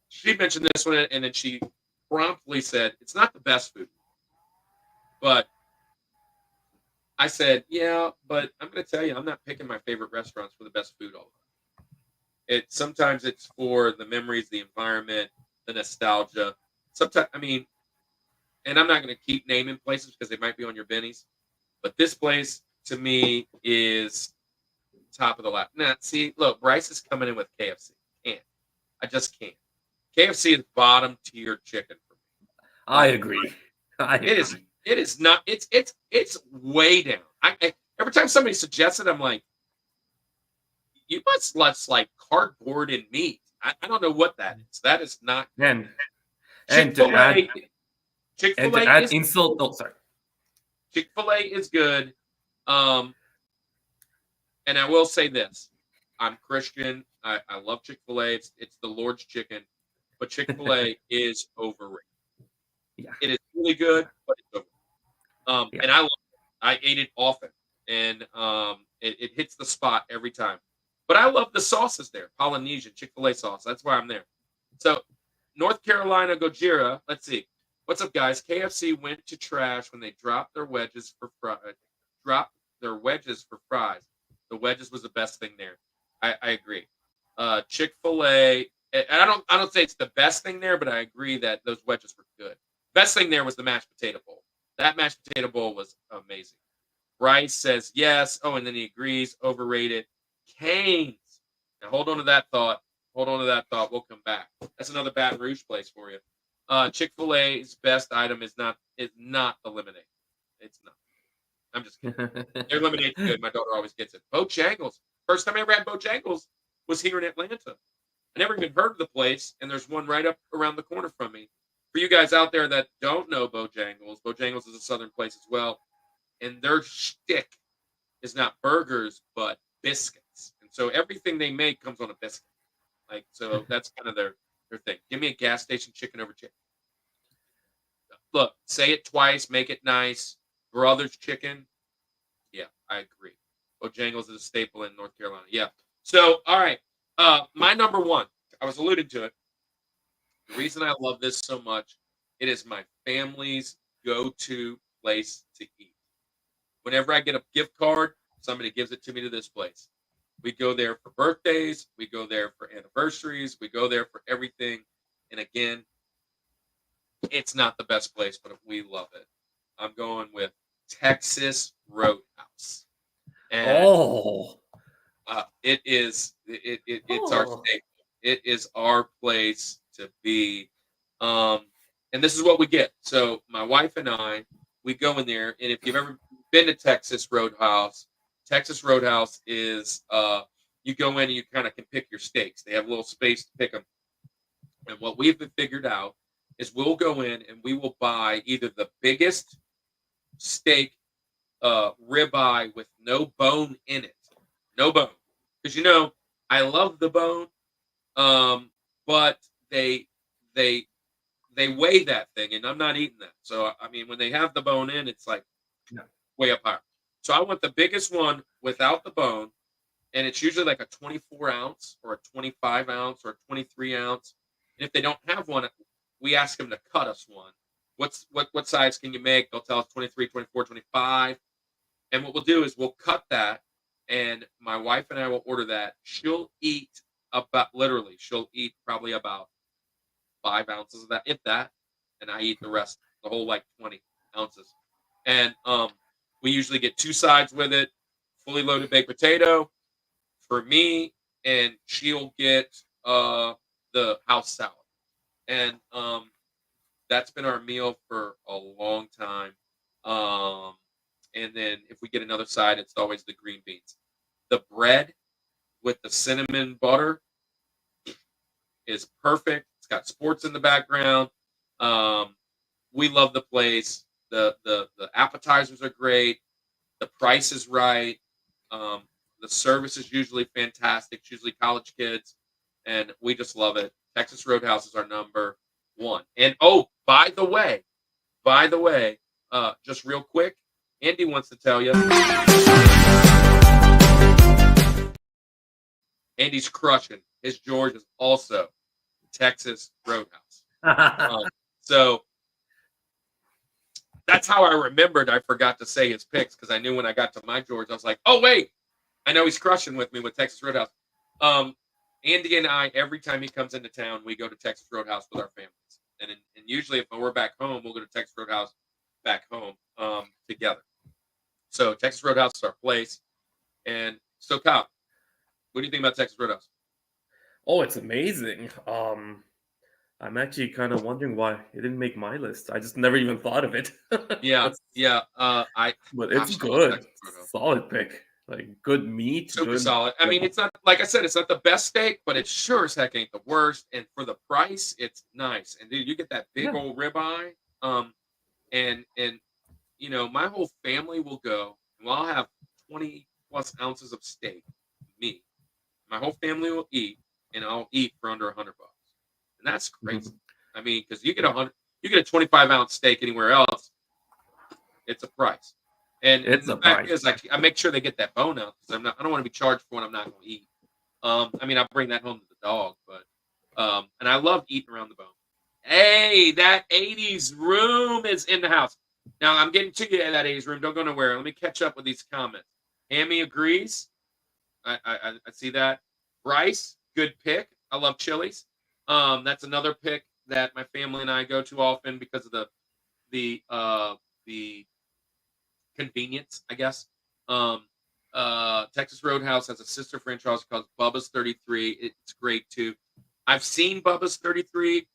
She mentioned this one, and then she promptly said, it's not the best food. But I said, yeah, but I'm going to tell you, I'm not picking my favorite restaurants for the best food all the time. Sometimes it's for the memories, the environment, the nostalgia. Sometimes, I mean, and I'm not going to keep naming places because they might be on your bennies, but this place to me is top of the line. Now, see, look, Bryce is coming in with KFC. I just can't. KFC is bottom tier chicken for me.
I agree.
It is not. It's way down. Every time somebody suggests it, I'm like, you must less like cardboard and meat. I don't know what that is. That is not.
And
Chick-fil-A
is insult. Oh, sorry.
Chick-fil-A is good. And I will say this: I'm Christian. I love Chick-fil-A. It's the Lord's chicken, but Chick-fil-A is overrated.
Yeah,
it is really good, but it's overrated. And I love it. I ate it often, and it hits the spot every time. But I love the sauces there, Polynesian Chick-fil-A sauce. That's why I'm there. So North Carolina Gojira. Let's see. What's up, guys? KFC went to trash when they dropped their wedges for fries. The wedges was the best thing there. I agree. Chick-fil-A. I don't say it's the best thing there, but I agree that those wedges were good. Best thing there was the mashed potato bowl. That mashed potato bowl was amazing. Bryce says yes. Oh, and then he agrees. Overrated. Cane's. Now hold on to that thought. Hold on to that thought. We'll come back. That's another Baton Rouge place for you. Chick-fil-A's best item is not the lemonade. It's not. I'm just kidding. Their lemonade's good. My daughter always gets it. Bojangles. First time I ever had Bojangles was here in Atlanta. I never even heard of the place, and there's one right up around the corner from me. For you guys out there that don't know Bojangles, Bojangles is a southern place as well, and their shtick is not burgers but biscuits, and so everything they make comes on a biscuit. Like, so that's kind of their thing. Give me a gas station chicken over chicken. Look, say it twice, make it nice. Brothers chicken. Yeah, I agree. Bojangles is a staple in North Carolina. Yeah. So, all right. My number one, I was alluding to it. The reason I love this so much, it is my family's go-to place to eat. Whenever I get a gift card, somebody gives it to me to this place. We go there for birthdays. We go there for anniversaries. We go there for everything. And again, it's not the best place, but we love it. I'm going with Texas Roadhouse. And it's our staple. It is our place to be. And this is what we get. So my wife and I, we go in there, and if you've ever been to Texas Roadhouse is you go in and you kind of can pick your steaks. They have a little space to pick them. And what we've figured out is we'll go in and we will buy either the biggest steak ribeye with no bone in it. No bone. Because I love the bone. But they weigh that thing, and I'm not eating that. So I mean, when they have the bone in, it's like way up higher. So I want the biggest one without the bone, and it's usually like a 24 ounce or a 25 ounce or a 23 ounce. And if they don't have one, we ask them to cut us one. What size can you make? They'll tell us 23, 24, 25. And what we'll do is we'll cut that, and my wife and I will order that. She'll eat probably about 5 ounces of that, if that, and I eat the rest, the whole like 20 ounces. And we usually get 2 sides with it, fully loaded baked potato for me, and she'll get the house salad. And that's been our meal for a long time. And then if we get another side, it's always the green beans. The bread with the cinnamon butter is perfect. It's got sports in the background. We love the place. The appetizers are great. The price is right. The service is usually fantastic. It's usually college kids, and we just love it. Texas Roadhouse is our number one. And by the way, just real quick, Andy wants to tell you. Andy's crushing. His George is also Texas Roadhouse. So that's how I remembered I forgot to say his picks, because I knew when I got to my George, I was like, oh, wait, I know he's crushing with me with Texas Roadhouse. Andy and I, every time he comes into town, we go to Texas Roadhouse with our families. And usually if we're back home, we'll go to Texas Roadhouse back home together. So Texas Roadhouse is our place. And so, Kaab, what do you think about Texas Roadhouse?
Oh, it's amazing. I'm actually kind of wondering why it didn't make my list. I just never even thought of it.
But
it's good. Solid pick. Like, good meat.
Super solid. I mean, it's not, like I said, it's not the best steak, but it sure as heck ain't the worst. And for the price, it's nice. And dude, you get that big old ribeye. And my whole family will go, and I'll have 20 plus ounces of steak. Me. My whole family will eat, and I'll eat for under $100. And that's crazy. I mean, because you get a 25 ounce steak anywhere else, it's a price. And the fact is, I make sure they get that bone out, because I don't want to be charged for what I'm not going to eat. I mean, I'll bring that home to the dog, but and I love eating around the bone. Hey, that 80s room is in the house. Now I'm getting to you at that 80s room. Don't go nowhere. Let me catch up with these comments. Hammie agrees. I see that. Bryce, good pick. I love Chili's. That's another pick that my family and I go to often because of the convenience, I guess. Texas Roadhouse has a sister franchise called Bubba's 33. It's great too. I've seen Bubba's 33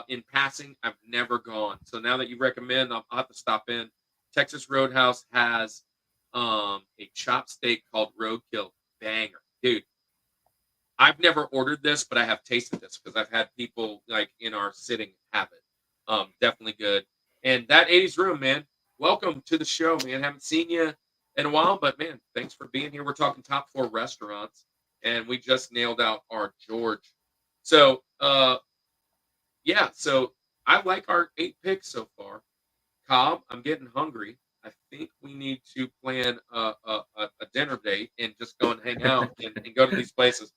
in passing. I've never gone. So now that you recommend, I'll have to stop in. Texas Roadhouse has a chopped steak called Roadkill. Banger. Dude, I've never ordered this, but I have tasted this because I've had people like in our sitting have it. Definitely good. And that 80s room, man. Welcome to the show, man. Haven't seen you in a while, but man, thanks for being here. We're talking top 4 restaurants, and we just nailed out our George. So, yeah. So I like our 8 picks so far. Cobb, I'm getting hungry. I think we need to plan a dinner date and just go and hang out and go to these places.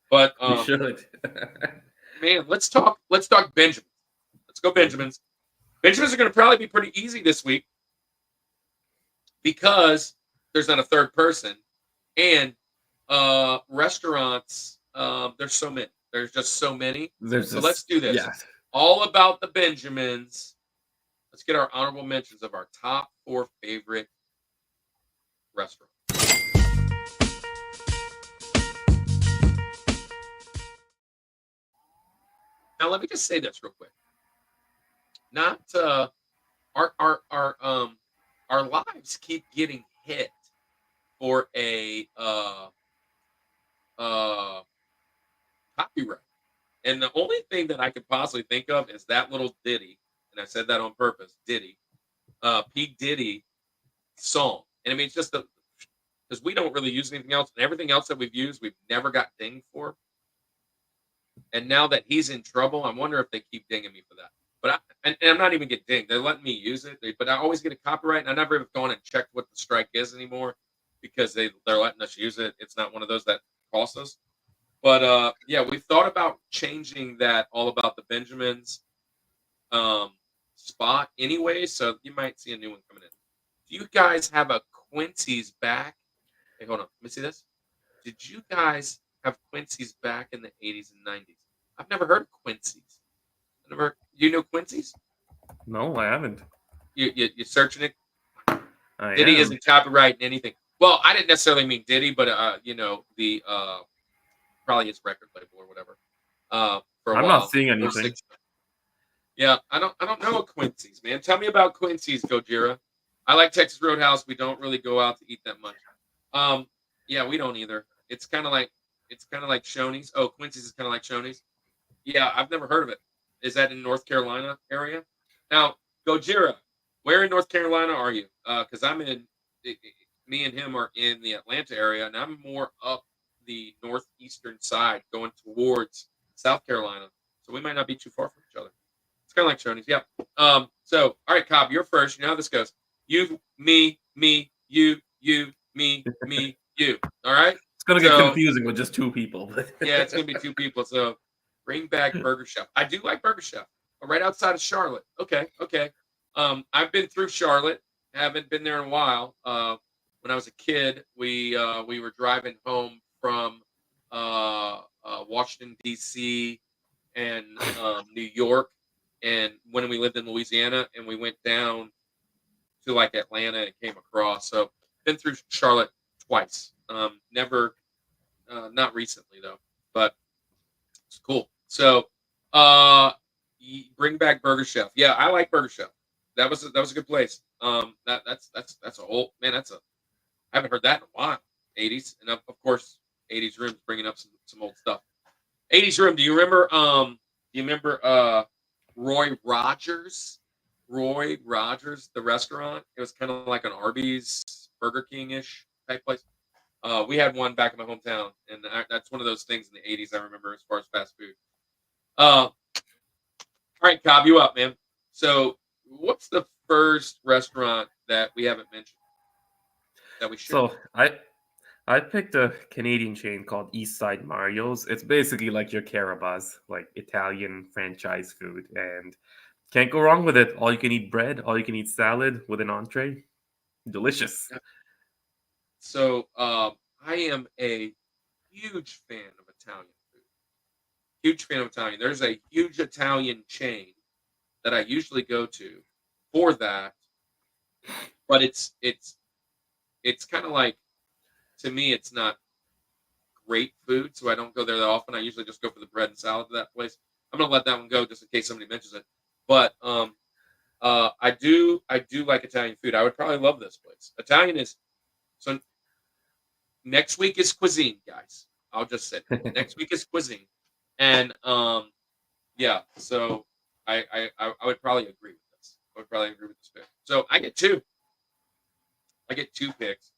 But
We should.
man, let's talk Benjamins. Let's go Benjamins. Benjamins are going to probably be pretty easy this week because there's not a third person, and restaurants. There's so many. There's just so many. So let's do this.
Yeah.
All about the Benjamins. Let's get our honorable mentions of our top 4 favorite restaurants. Now, let me just say this real quick. Not our lives keep getting hit for a copyright, and the only thing that I could possibly think of is that little ditty, and I said that on purpose. Diddy, P Diddy song, and I mean it's just because we don't really use anything else, and everything else that we've used, we've never got dinged for. And now that he's in trouble, I wonder if they keep dinging me for that. But and I'm not even get dinged. They're letting me use it. But I always get a copyright, and I never have gone and checked what the strike is anymore because they're letting us use it. It's not one of those that costs us. But yeah, we've thought about changing that all about the Benjamins spot anyway. So you might see a new one coming in. Do you guys have a Quincy's back? Hey, hold on. Let me see this. Did you guys have Quincy's back in the 80s and 90s? I've never heard of Quincy's. You know Quincy's?
No, I haven't.
You're searching it?
Diddy
isn't copyrighting anything. Well, I didn't necessarily mean Diddy, but the probably his record label or whatever. For a
I'm
while.
not seeing anything.
Yeah, I don't know Quincy's, man. Tell me about Quincy's, Gojira. I like Texas Roadhouse. We don't really go out to eat that much. Yeah, we don't either. It's kind of like Shoney's. Oh, Quincy's is kind of like Shoney's. Yeah, I've never heard of it. Is that in North Carolina area? Now, Gojira, where in North Carolina are you? Because me and him are in the Atlanta area, and I'm more up the northeastern side going towards South Carolina. So we might not be too far from each other. It's kind of like Shoney's. Yeah. So, all right, Cobb, you're first. You know how this goes. You, me, you, me, you. All right?
It's going to get confusing with just 2 people.
Yeah, it's going to be 2 people. So bring back Burger Chef. I do like Burger Chef. Right outside of Charlotte. Okay. I've been through Charlotte. Haven't been there in a while. When I was a kid, we were driving home from Washington, D.C. and New York. And when we lived in Louisiana, and we went down to like Atlanta and came across. So been through Charlotte twice. Never, not recently though, but it's cool. So, bring back Burger Chef. Yeah, I like Burger Chef. That was a good place. That's a whole man. I haven't heard that in a while. 80s, and of course 80s Room's bringing up some old stuff. 80s Room. Do you remember? Roy Rogers? Roy Rogers, the restaurant. It was kind of like an Arby's, Burger King-ish type place. We had one back in my hometown, and that's one of those things in the 80s I remember as far as fast food. All right, Cobb, you up, man. So what's the first restaurant that we haven't mentioned that we should?
So I picked a Canadian chain called Eastside Mario's. It's basically like your Carabas, like Italian franchise food, and can't go wrong with it. All you can eat bread, all you can eat salad with an entree. Delicious.
So I am a huge fan of Italian food. Huge fan of Italian. There's a huge Italian chain that I usually go to for that. But it's kind of like, to me, it's not great food, so I don't go there that often. I usually just go for the bread and salad to that place. I'm gonna let that one go just in case somebody mentions it. But I do like Italian food. I would probably love this place. Italian is so next week is Cuisine, guys. I'll just say next week is Cuisine, and yeah. So I would probably agree with this. I would probably agree with this pick. So I get two. I get two picks,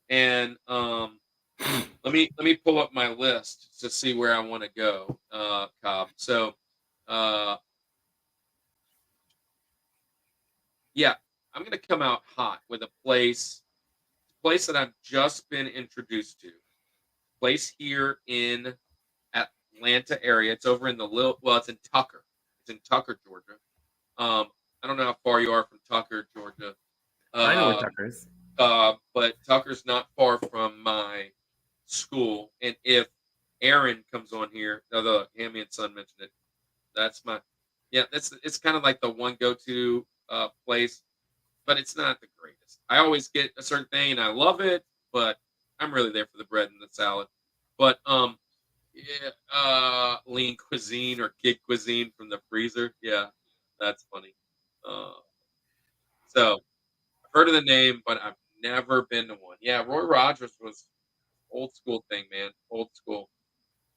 and let me pull up my list to see where I want to go, Cobb. So yeah, I'm gonna come out hot with a place that I've just been introduced to. Place here in Atlanta area. It's over in the it's in Tucker. It's in Tucker, Georgia. I don't know how far you are from Tucker, Georgia.
I know what Tucker is.
But Tucker's not far from my school. And if Aaron comes on here, the Hammie and Son mentioned it. That's it's kind of like the one go-to place, but it's not the greatest. I always get a certain thing and I love it, but I'm really there for the bread and the salad. But lean cuisine or kid cuisine from the freezer. Yeah, that's funny. So I've heard of the name, but I've never been to one. Yeah, Roy Rogers was old school thing, man. Old school.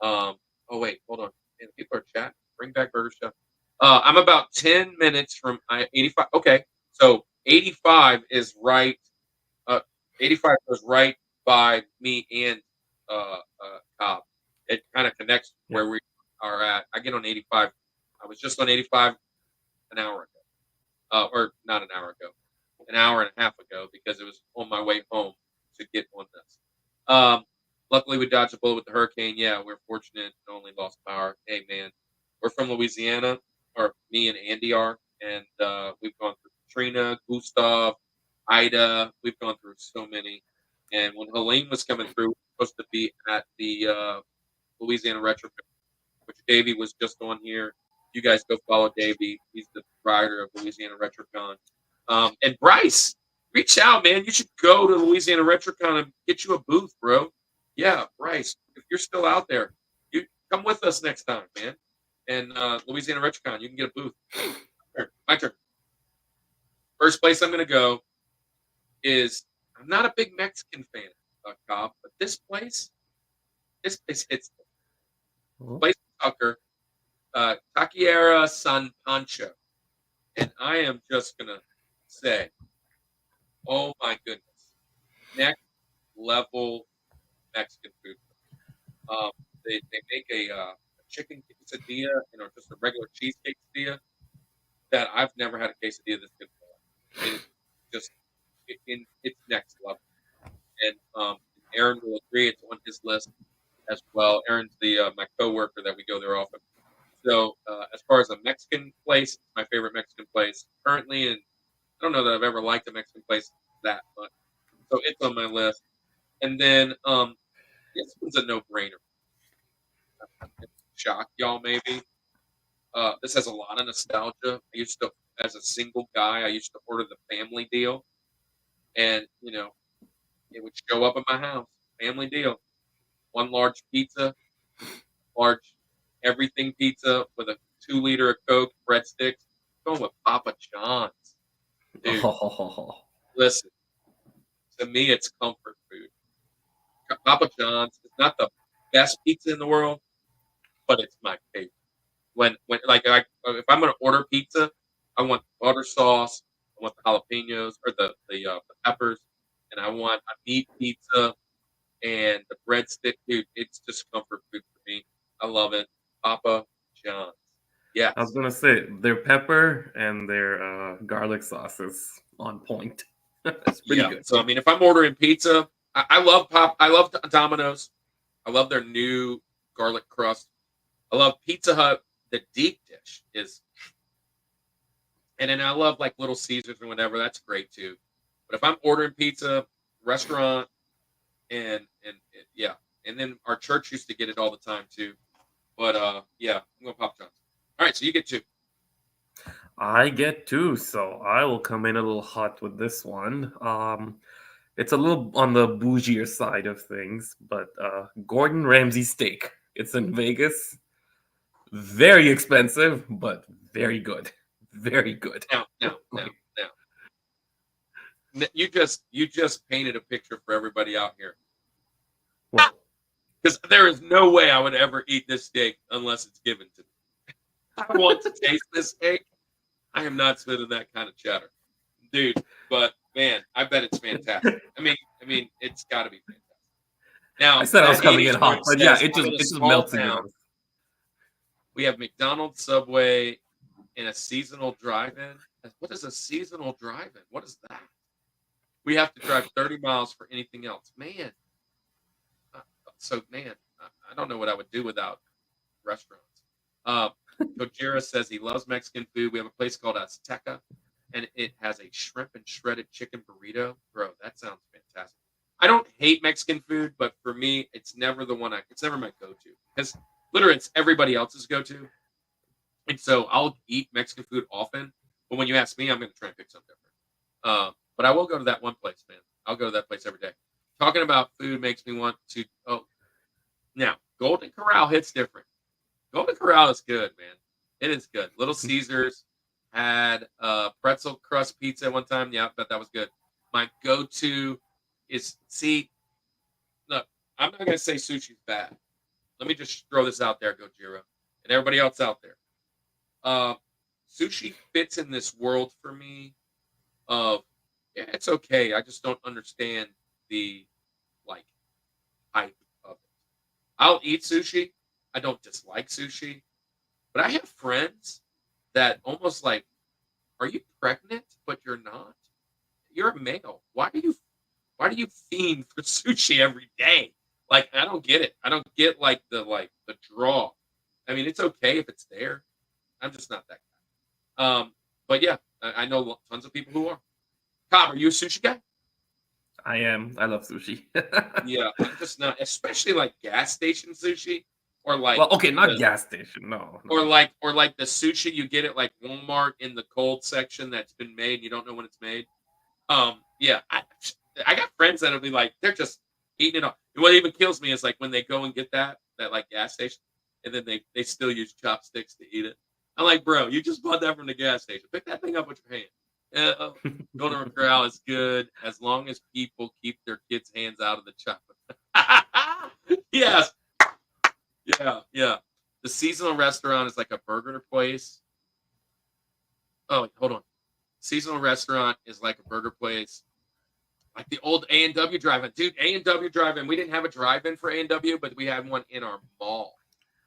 Oh wait, hold on. Man, people are chatting. Bring back Burger Chef. I'm about 10 minutes from 85. Okay, so 85 is right. 85 goes right by me and Cobb. It kind of connects where we are at. I get on 85. I was just on 85 an hour ago, or not an hour ago, an hour and a half ago, because it was on my way home to get on this. Luckily, we dodged a bullet with the hurricane. Yeah, we're fortunate and only lost power. Hey, man, we're from Louisiana, or me and Andy are, and we've gone through Katrina, Gustav, Ida. We've gone through so many. And when Helene was coming through, we were supposed to be at the Louisiana Retro, which Davey was just on here. You guys go follow Davey. He's the proprietor of Louisiana RetroCon. And Bryce, reach out, man. You should go to Louisiana RetroCon and get you a booth, bro. Yeah, Bryce, if you're still out there, you come with us next time, man. And Louisiana RetroCon, you can get a booth. My turn. First place I'm going to go is, I'm not a big Mexican fan, Cobb, but this place hits the place Tucker, Taqueria San Pancho. And I am just going to say, oh my goodness, next level Mexican food. They make a chicken quesadilla, just a regular cheese quesadilla that I've never had a quesadilla this good for. It's just it's next level. And Aaron will agree, it's on his list as well. Aaron's my coworker that we go there often. So as far as a Mexican place, it's my favorite Mexican place currently, and I don't know that I've ever liked a Mexican place that much. So it's on my list. And then this one's a no-brainer. Shock y'all, maybe. This has a lot of nostalgia. I used to, as a single guy, I used to order the family deal, and it would show up at my house. Family deal, one large pizza, large everything pizza with a 2-liter of Coke, breadsticks. Going with Papa John's, dude. Listen, to me, it's comfort food. Papa John's is not the best pizza in the world, but it's my favorite. When if I'm gonna order pizza, I want butter sauce, I want the jalapenos or the peppers, and I want a meat pizza and the breadstick. Dude, it's just comfort food for me. I love it. Papa John's. Yeah.
I was gonna say their pepper and their garlic sauce is on point. It's pretty good.
So I mean, if I'm ordering pizza, I love Domino's. I love their new garlic crust. I love Pizza Hut. The deep dish is, and then I love like Little Caesars or whatever. That's great too. But if I'm ordering pizza, restaurant, and yeah, and then our church used to get it all the time too. But yeah, I'm going Papa John's. All right, so you get two.
I get two, so I will come in a little hot with this one. It's a little on the bougier side of things, but Gordon Ramsay steak. It's in Vegas. Very expensive, but very good. Very good.
Now. You just painted a picture for everybody out here.
Well,
Because there is no way I would ever eat this steak unless it's given to me. I want to taste this steak. I am not spending that kind of cheddar, dude. But man, I bet it's fantastic. I mean, it's got to be fantastic. Now
I said I was
that
coming
80s
in hot,
word
but yeah,
says,
it
"I'm in a
just
small
melts in your
town."
mouth.
We have McDonald's, Subway, and a seasonal drive-in. What is a seasonal drive-in? What is that? We have to drive 30 miles for anything else. Man. I don't know what I would do without restaurants. Gojira says he loves Mexican food. We have a place called Azteca, and it has a shrimp and shredded chicken burrito. Bro, that sounds fantastic. I don't hate Mexican food, but for me, it's never it's never my go-to. Because literally, it's everybody else's go-to. And so I'll eat Mexican food often, but when you ask me, I'm going to try and pick something different. But I will go to that one place, man. I'll go to that place every day. Talking about food makes me want to. Oh, now Golden Corral hits different. Golden Corral is good, man. It is good. Little Caesars had pretzel crust pizza at one time. Yeah, I bet that was good. My go-to is look. I'm not gonna say sushi's bad. Let me just throw this out there, Gojira, and everybody else out there. Sushi fits in this world for me of it's okay. I just don't understand the hype of it. I'll eat sushi. I don't dislike sushi, but I have friends that almost are you pregnant? But you're not. You're a male. Why do you fiend for sushi every day? I don't get it. I don't get the draw. I mean, it's okay if it's there. I'm just not that guy. But yeah, I know tons of people who are. Kaab, are you a sushi guy?
I am. I love sushi.
Yeah, I'm just not, especially gas station sushi or
well, okay, not gas station, no.
Or the sushi you get at Walmart in the cold section that's been made and you don't know when it's made. Yeah, I got friends that'll be they're just eating it up. And what even kills me is when they go and get that gas station and then they still use chopsticks to eat it. I'm like, bro, you just bought that from the gas station. Pick that thing up with your hand. Golden Corral is good as long as people keep their kids' hands out of the chopper. Yes. Yeah. The seasonal restaurant is like a burger place. Oh, hold on. Seasonal restaurant is like a burger place. Like the old A&W drive-in. Dude, A&W drive-in. We didn't have a drive-in for A&W, but we had one in our mall.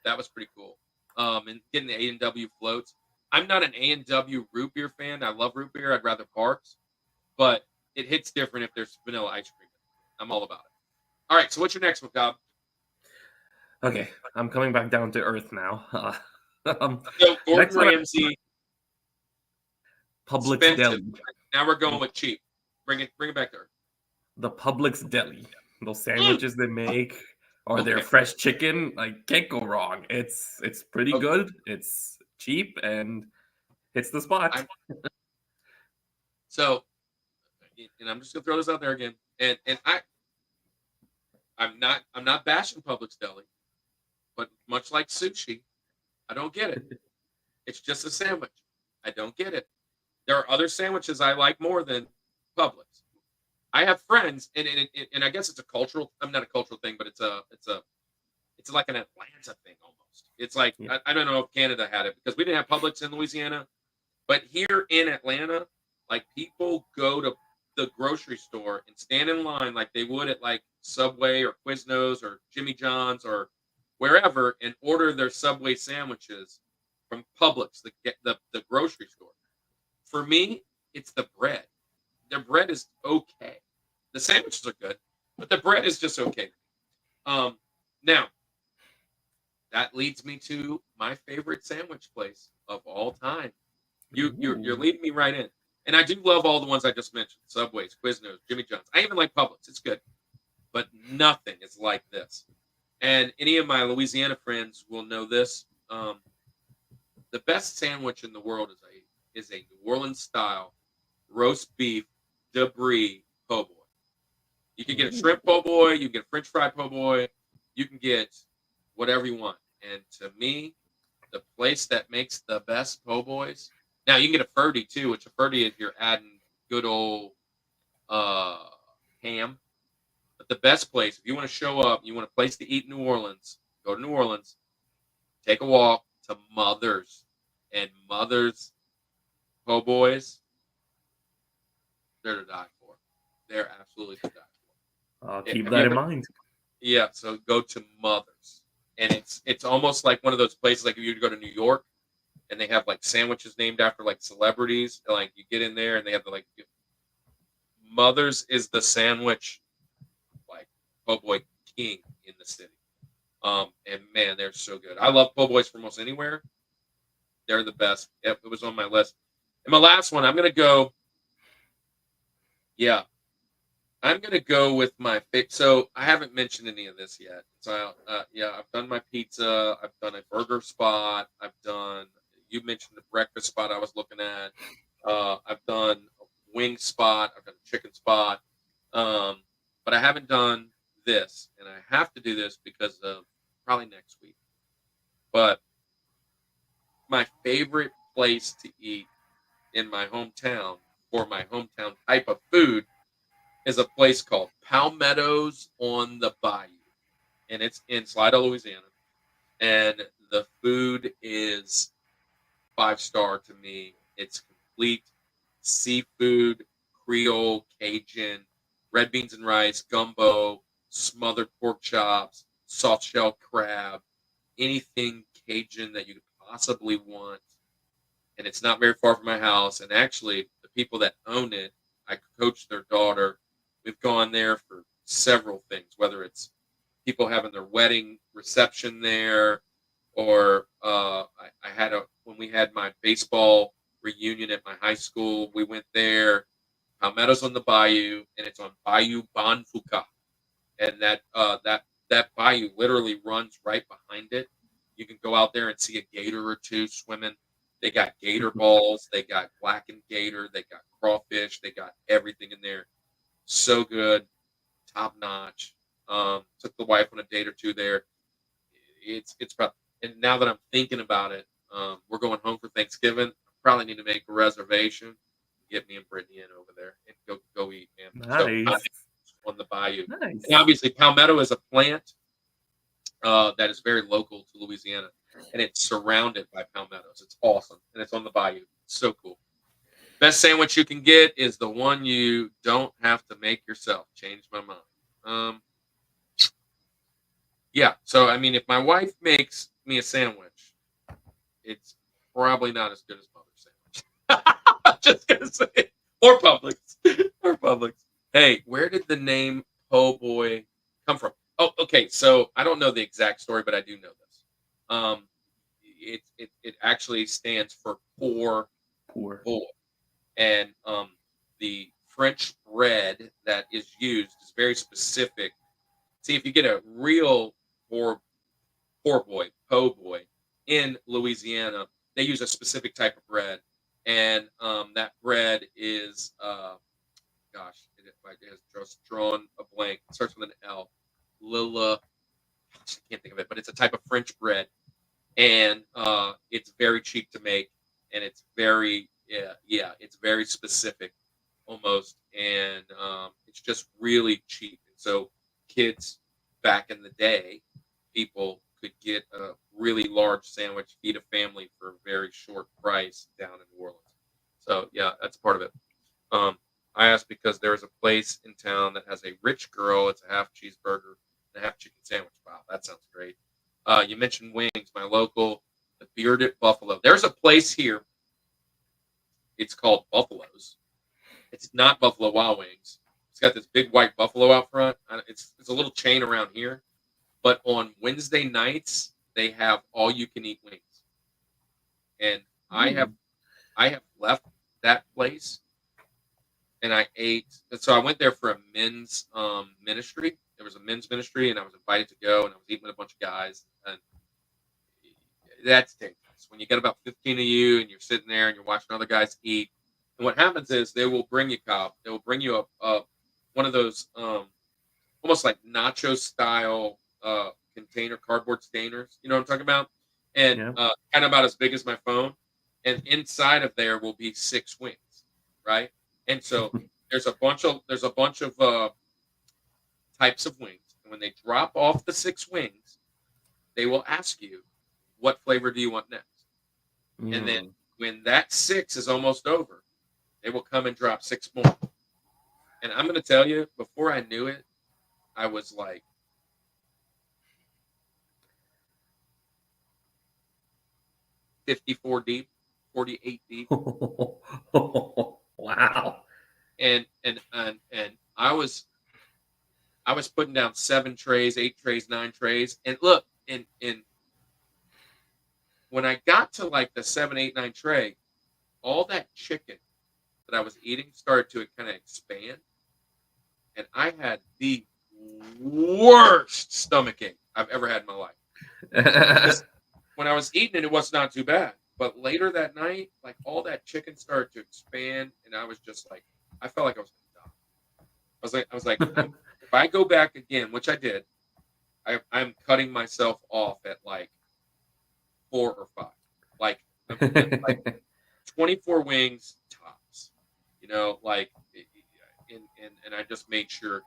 That was pretty cool. And getting the A&W floats. I'm not an A&W root beer fan. I love root beer. I'd rather Parks. But it hits different if there's vanilla ice cream. I'm all about it. All right, so what's your next one, Cobb?
Okay, I'm coming back down to earth now.
Gordon Ramsay.
Publix Deli.
Now we're going with cheap. Bring it back to earth.
The Publix Deli. Those sandwiches they make or their fresh chicken, can't go wrong. It's pretty good. It's cheap and hits the spot.
So, and I'm just gonna throw this out there again. And I'm not bashing Publix Deli, but much like sushi, I don't get it. It's just a sandwich. I don't get it. There are other sandwiches I like more than Publix. I have friends, and I guess it's a cultural. I'm not a cultural thing, but it's like an Atlanta thing almost. It's I don't know if Canada had it because we didn't have Publix in Louisiana, but here in Atlanta, people go to the grocery store and stand in line like they would at Subway or Quiznos or Jimmy John's or wherever and order their Subway sandwiches from Publix, the grocery store. For me, it's the bread. The bread is okay. The sandwiches are good, but the bread is just okay. Now, that leads me to my favorite sandwich place of all time. You're leading me right in. And I do love all the ones I just mentioned. Subways, Quiznos, Jimmy John's. I even like Publix. It's good. But nothing is like this. And any of my Louisiana friends will know this. The best sandwich in the world is is a New Orleans style roast beef debris po' boy. You can get a shrimp po' boy, you can get a French fry po' boy, you can get whatever you want. And to me, the place that makes the best po' boys. Now you can get a Ferdy too, which a Ferdy is you're adding good old ham. But the best place, if you want to show up, you want a place to eat in New Orleans, go to New Orleans, take a walk to Mother's. And Mother's po' boys, they're to die for. They're absolutely to die for.
I'll keep that in mind.
Yeah, so go to Mother's. And it's almost like one of those places, like if you go to New York and they have like sandwiches named after like celebrities. Like you get in there and they have the like Mother's is the sandwich like po' boy king in the city. And man, they're so good. I love po' boys from almost anywhere. They're the best. Yep, it was on my list. And my last one, I'm gonna go. Yeah, I'm gonna go with my favorite. So I haven't mentioned any of this yet. So yeah, I've done my pizza. I've done a burger spot. I've done. You mentioned the breakfast spot I was looking at. I've done a wing spot. I've done a chicken spot. But I haven't done this, and I have to do this because of probably next week. But my favorite place to eat in my hometown for my hometown type of food is a place called Palmetto's on the Bayou. And it's in Slidell, Louisiana. And the food is 5-star to me. It's complete seafood, Creole, Cajun, red beans and rice, gumbo, smothered pork chops, soft shell crab, anything Cajun that you could possibly want. And it's not very far from my house. And actually, the people that own it, I coach their daughter. We've gone there for several things, whether it's people having their wedding reception there, or I had when we had my baseball reunion at my high school, we went there. Palmetto's on the Bayou, and it's on Bayou Bonfouca. And that bayou literally runs right behind it. You can go out there and see a gator or two swimming. They got gator balls. They got blackened gator. They got crawfish. They got everything in there. So good, top notch. Took the wife on a date or two there. It's about. And now that I'm thinking about it, we're going home for Thanksgiving. I probably need to make a reservation. Get me and Brittany in over there and go eat, man.
Nice.
So, on the bayou.
Nice.
And obviously, palmetto is a plant that is very local to Louisiana, and it's surrounded by palmettos. It's awesome, and it's on the bayou. It's so cool. Best sandwich you can get is the one you don't have to make yourself. Changed my mind. Yeah, so I mean, if my wife makes me a sandwich, it's probably not as good as Mother's sandwich. I'm just gonna say, or Publix, Hey, where did the name Po' Boy come from? Oh, okay. So I don't know the exact story, but I do know this. It actually stands for poor boy, and the French bread that is used is very specific. See, if you get a real poor boy, po' boy in Louisiana, they use a specific type of bread, and that bread is it has just drawn a blank. It starts with an L. Lilla, I can't think of it, but it's a type of French bread, and it's very cheap to make, and it's very it's very specific almost, and it's just really cheap. And so kids back in the day, people could get a really large sandwich, feed a family for a very short price down in New Orleans. So yeah, that's part of it. I asked because there's a place in town that has a rich girl. It's a half cheeseburger and a half chicken sandwich. Wow, that sounds great. You mentioned wings, my local, the Bearded Buffalo. There's a place here. It's called Buffalo's. It's not Buffalo Wild Wings. It's got this big white buffalo out front. It's a little chain around here. But on Wednesday nights, they have all you can eat wings. And I have left that place, and I ate. So I went there for a men's ministry. There was a men's ministry, and I was invited to go, and I was eating with a bunch of guys. And that's dangerous. wings. When you get about 15 of you and you're sitting there and you're watching other guys eat, and what happens is they will bring you Cobb. They will bring you a one of those almost like nacho style container cardboard stainers. You know what I'm talking about? And
Yeah.
kind of about as big as my phone. And inside of there will be 6 wings, right? And so there's a bunch of types of wings. And when they drop off the 6 wings, they will ask you, what flavor do you want next? And then when that 6 is almost over, they will come and drop 6 more. And I'm going to tell you, before I knew it, I was like 54 deep, 48 deep.
Wow.
And I was putting down 7 trays, 8 trays, 9 trays. And look, and when I got to like the 7, 8, 9 tray, all that chicken that I was eating started to kind of expand. And I had the worst stomach ache I've ever had in my life. Because when I was eating it, it was not too bad. But later that night, like all that chicken started to expand, and I was just like, I felt like I was gonna die. I was like, if I go back again, which I did, I'm cutting myself off at like 4 or 5, like 24 wings tops, you know, like, and I just made sure.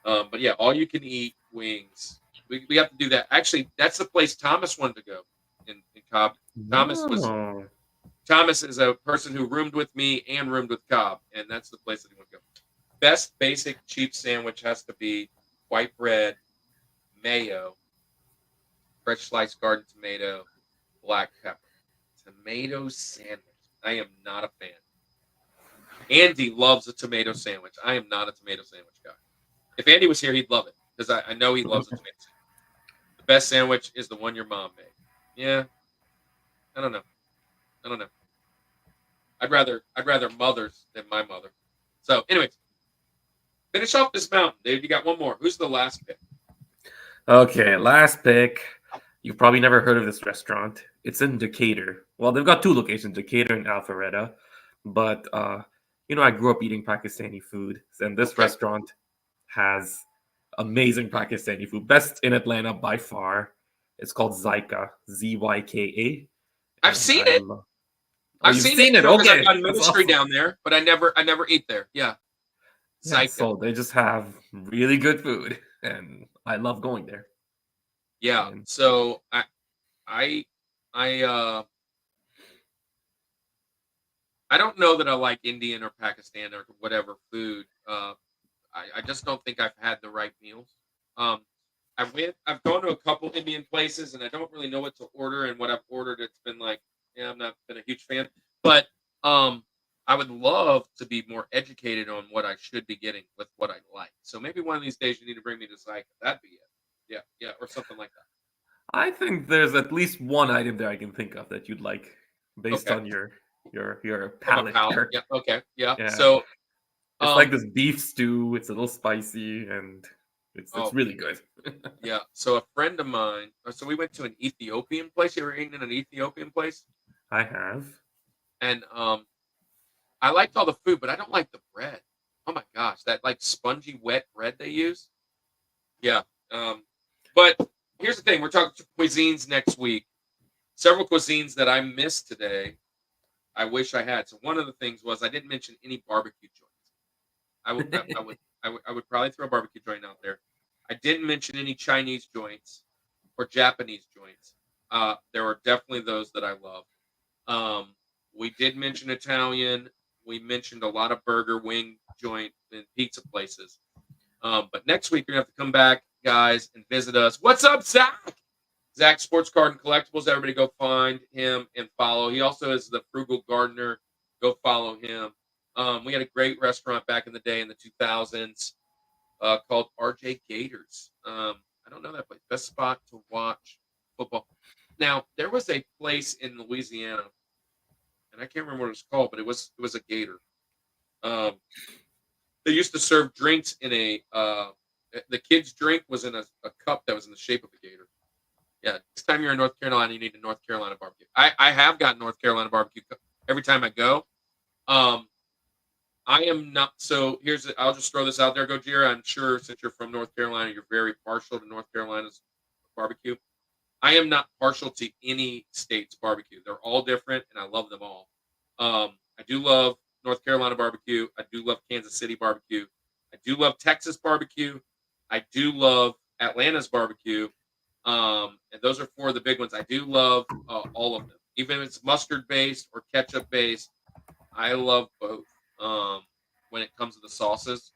But yeah, all you can eat wings. We have to do that. Actually, that's the place Thomas wanted to go in Cobb. Thomas is a person who roomed with me and roomed with Cobb, and that's the place that he wanted to go. Best basic cheap sandwich has to be white bread, mayo, fresh sliced garden tomato, black pepper. Tomato sandwich. I am not a fan. Andy loves a tomato sandwich. I am not a tomato sandwich guy. If Andy was here, he'd love it because I know he loves a tomato sandwich. The best sandwich is the one your mom made. Yeah. I don't know. I'd rather mother's than my mother. So, anyways, finish off this mountain, Dave. You got one more. Who's the last pick?
Okay, last pick. You've probably never heard of this restaurant. It's in Decatur. Well, they've got 2 locations, Decatur and Alpharetta. But I grew up eating Pakistani food, and this restaurant has amazing Pakistani food. Best in Atlanta by far. It's called Zyka, Zyka.
I've seen it. I've seen it.
Okay,
I've done ministry down there, but I never ate there. Yeah.
Yeah, so they just have really good food, and I love going there.
Yeah. So I don't know that I like Indian or Pakistan or whatever food. I just don't think I've had the right meals. I've gone to a couple Indian places, and I don't really know what to order. And what I've ordered, it's been like, yeah, I'm not been a huge fan. But I would love to be more educated on what I should be getting with what I like. So maybe one of these days you need to bring me to Zyka. That'd be it. Yeah, or something like that.
I think there's at least one item there I can think of that you'd like, based on your palate.
Yeah. Okay. Yeah. So
it's like this beef stew. It's a little spicy, and it's really good.
Yeah. So a friend of mine. So we went to an Ethiopian place. You ever eaten in an Ethiopian place?
I have.
And I liked all the food, but I don't like the bread. Oh my gosh, that like spongy, wet bread they use. Yeah. But here's the thing: we're talking cuisines next week. Several cuisines that I missed today. I wish I had. So one of the things was I didn't mention any barbecue joints. I would probably throw a barbecue joint out there. I didn't mention any Chinese joints or Japanese joints. There are definitely those that I love. We did mention Italian. We mentioned a lot of burger, wing joint, and pizza places. But next week, you're going to have to come back, guys, and visit us. What's up, Zach? Zach Sports Card and Collectibles. Everybody go find him and follow. He also is the Frugal Gardener. Go follow him. We had a great restaurant back in the day in the 2000s called RJ Gators. I don't know that place. Best spot to watch football. Now, there was a place in Louisiana, and I can't remember what it was called, but it was a Gator. They used to serve drinks in the kids' drink was in a cup that was in the shape of a gator. Yeah, next time you're in North Carolina, you need a North Carolina barbecue. I have got North Carolina barbecue every time I go. I am not. So I'll just throw this out there, Gojira. I'm sure since you're from North Carolina, you're very partial to North Carolina's barbecue. I am not partial to any state's barbecue. They're all different, and I love them all. I do love North Carolina barbecue. I do love Kansas City barbecue. I do love Texas barbecue. I do love Atlanta's barbecue. And those are four of the big ones. I do love all of them, even if it's mustard based or ketchup based. I love both. When it comes to the sauces,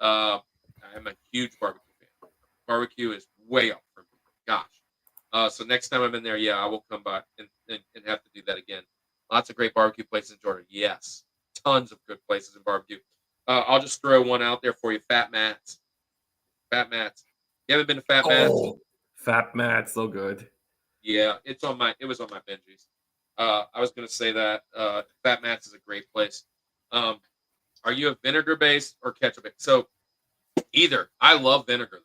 I'm a huge barbecue fan. Barbecue is way up for me. Gosh. So next time I'm in there, yeah, I will come by and have to do that again. Lots of great barbecue places in Georgia. Yes. Tons of good places in barbecue. I'll just throw one out there for you. Fat Matt's. Fat Matt's. You haven't been to Fat Matt's?
Oh, Fat Matt, so good.
Yeah, it was on my Benji's. I was gonna say that Fat Matt's is a great place. Are you a vinegar based or ketchup based? So either. I love vinegar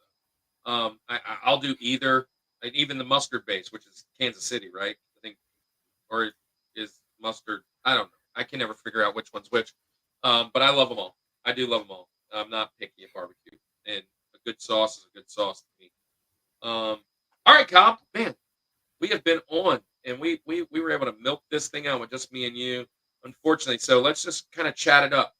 though. I'll do either. And even the mustard base, which is Kansas City, right? I think, or is mustard? I don't know. I can never figure out which one's which. But I love them all. I do love them all. I'm not picky at barbecue, and a good sauce is a good sauce to me. All right, Cobb, man, we have been on, and we were able to milk this thing out with just me and you, unfortunately. So let's just kind of chat it up.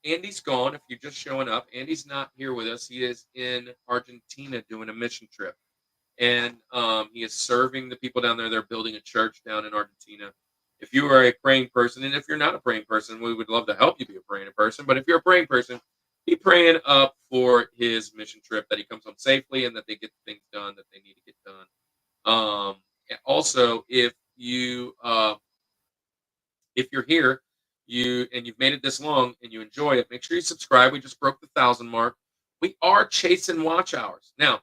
Andy's gone. If you're just showing up, Andy's not here with us. He is in Argentina doing a mission trip, and he is serving the people down there. They're building a church down in Argentina. If you are a praying person, and if you're not a praying person, we would love to help you be a praying person. But if you're a praying person, be praying up for his mission trip, that he comes home safely and that they get the things done that they need to get done. And also, if you're here, you've made it this long and you enjoy it, make sure you subscribe. We just broke the 1,000 mark. We are chasing watch hours. Now,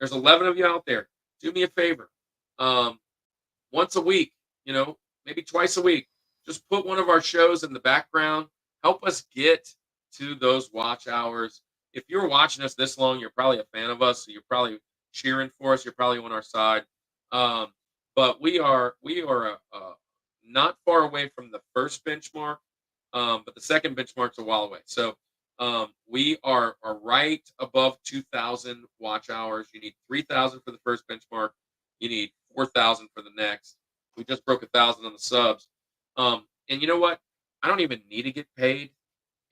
there's 11 of you out there. Do me a favor. Once a week, maybe twice a week, just put one of our shows in the background. Help us get to those watch hours. If you're watching us this long, you're probably a fan of us. So you're probably cheering for us. You're probably on our side. But we are not far away from the first benchmark. But the second benchmark's a while away. So we are right above 2,000 watch hours. You need 3,000 for the first benchmark. You need 4,000 for the next. We just broke 1,000 on the subs. And you know what? I don't even need to get paid.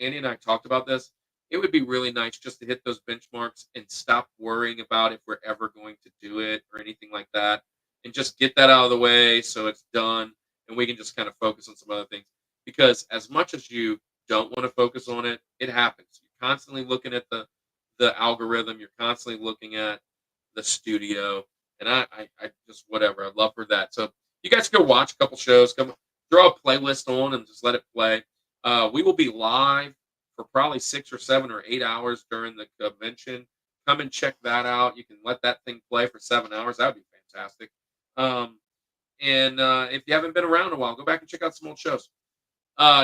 Andy and I talked about this. It would be really nice just to hit those benchmarks and stop worrying about if we're ever going to do it or anything like that, and just get that out of the way so it's done and we can just kind of focus on some other things. Because as much as you don't want to focus on it, it happens. You're constantly looking at the algorithm. You're constantly looking at the studio. And I just, whatever. I'd love for that. So you guys go watch a couple shows. Come throw a playlist on and just let it play. We will be live for probably 6 or 7 or 8 hours during the convention. Come and check that out. You can let that thing play for 7 hours. That would be fantastic. And if you haven't been around in a while, go back and check out some old shows.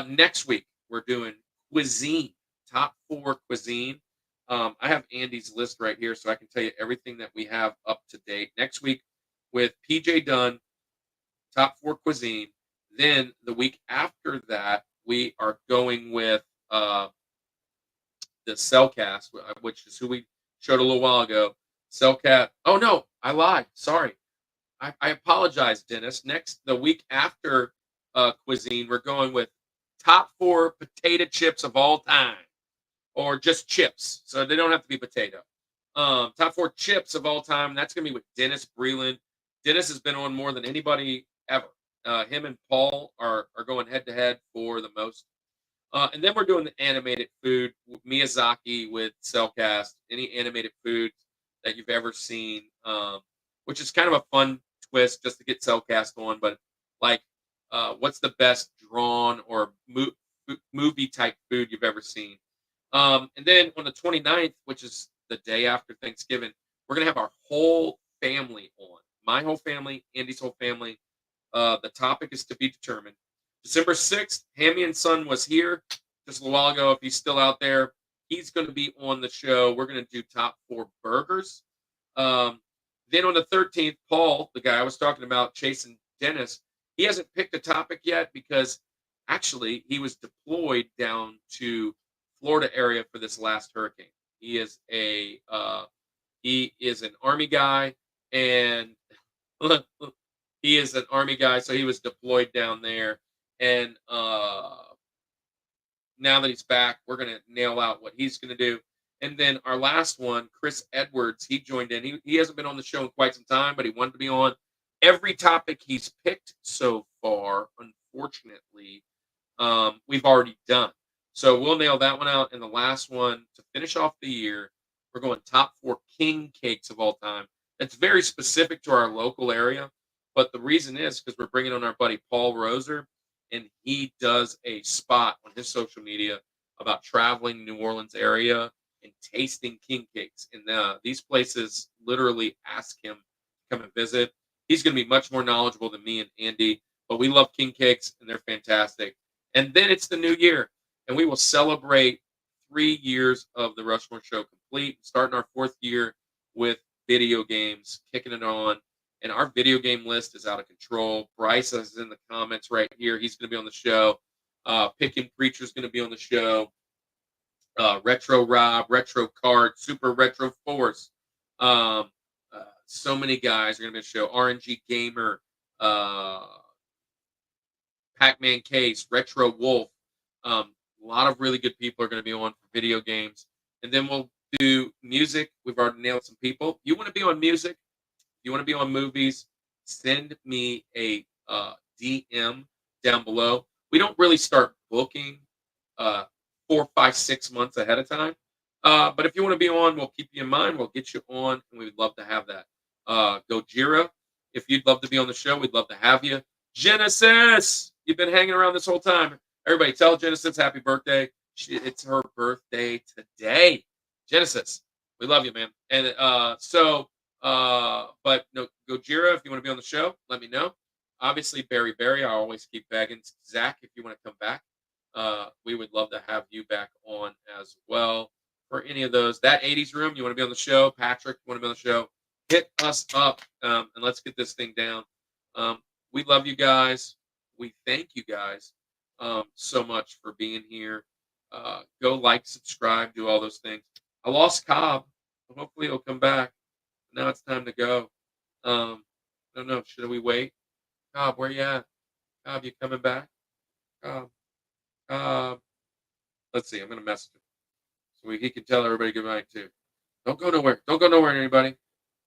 Next week, we're doing cuisine, top 4 cuisine. I have Andy's list right here, so I can tell you everything that we have up to date. Next week with PJ Dunn, top 4 cuisine. Then the week after that, we are going with the Cel Cast, which is who we showed a little while ago. Cel Cast. Oh, no, I lied. Sorry. I apologize, Dennis. The week after cuisine, we're going with top 4 potato chips of all time, or just chips. So they don't have to be potato. Top 4 chips of all time. That's going to be with Dennis Breland. Dennis has been on more than anybody ever. Him and Paul are going head to head for the most. And then we're doing the animated food, Miyazaki with Cel Cast, any animated food that you've ever seen, which is kind of a fun twist just to get Cel Cast on. But like, what's the best drawn or movie type food you've ever seen? And then on the 29th, which is the day after Thanksgiving, we're going to have our whole family on. My whole family, Andy's whole family. The topic is to be determined. December 6th, Hammie and Son was here just a little while ago. If he's still out there, he's going to be on the show. We're going to do top 4 burgers. Then Then on the 13th, Paul, the guy I was talking about, chasing Dennis, he hasn't picked a topic yet because actually he was deployed down to Florida area for this last hurricane. He is an army guy, and he is an army guy, so he was deployed down there. And now that he's back, we're gonna nail out what he's gonna do. And then our last one, Chris Edwards, he joined in. He hasn't been on the show in quite some time, but he wanted to be on. Every topic he's picked so far, unfortunately, we've already done. So we'll nail that one out. And the last one to finish off the year, we're going top 4 king cakes of all time. That's very specific to our local area. But the reason is because we're bringing on our buddy Paul Roser, and he does a spot on his social media about traveling New Orleans area and tasting king cakes. And these places literally ask him to come and visit. He's going to be much more knowledgeable than me and Andy, but we love king cakes, and they're fantastic. And then it's the new year, and we will celebrate 3 years of the Rushmore Show complete, starting our 4th year with video games, kicking it on. And our video game list is out of control. Bryce is in the comments right here. He's going to be on the show. Picking Preacher is going to be on the show. Retro Rob, Retro Card, Super Retro Force. So many guys are going to be on the show. RNG Gamer, Pac-Man Case, Retro Wolf. A lot of really good people are going to be on for video games. And then we'll do music. We've already nailed some people. You want to be on music? You want to be on movies? Send me a DM down below. We don't really start booking 4, 5, 6 months ahead of time. But if you want to be on, we'll keep you in mind. We'll get you on, and we would love to have that. Gojira, if you'd love to be on the show, we'd love to have you. Genesis, you've been hanging around this whole time. Everybody, tell Genesis happy birthday. It's her birthday today. Genesis, we love you, man. And but no, Gojira, if you want to be on the show, let me know. Obviously, Barry, I always keep begging. Zach, if you want to come back, we would love to have you back on as well for any of those. That 80s room, you want to be on the show? Patrick, you want to be on the show? Hit us up, and let's get this thing down. We love you guys. We thank you guys so much for being here. Go like, subscribe, do all those things. I lost Kaab. Hopefully he'll come back. Now it's time to go. I don't know. Should we wait? Kaab, where you at? Kaab, you coming back? Kaab. Let's see. I'm going to message him. So he can tell everybody goodbye too. Don't go nowhere. Don't go nowhere, anybody.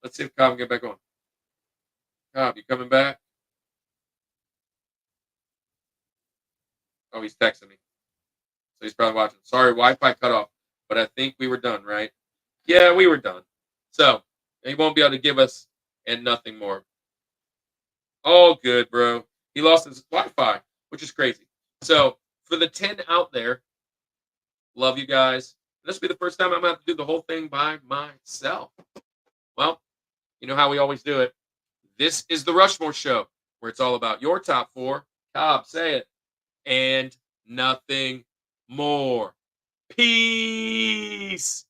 Let's see if Kaab can get back on. Kaab, you coming back? Oh, he's texting me. So he's probably watching. Sorry, Wi-Fi cut off. But I think we were done, right? Yeah, we were done. So he won't be able to give us and nothing more. All good, bro. He lost his Wi-Fi, which is crazy. So for the 10 out there, love you guys. This will be the first time I'm going to have to do the whole thing by myself. Well, you know how we always do it. This is the Rushmore Show, where it's all about your top 4. Kaab, say it. And nothing more. Peace.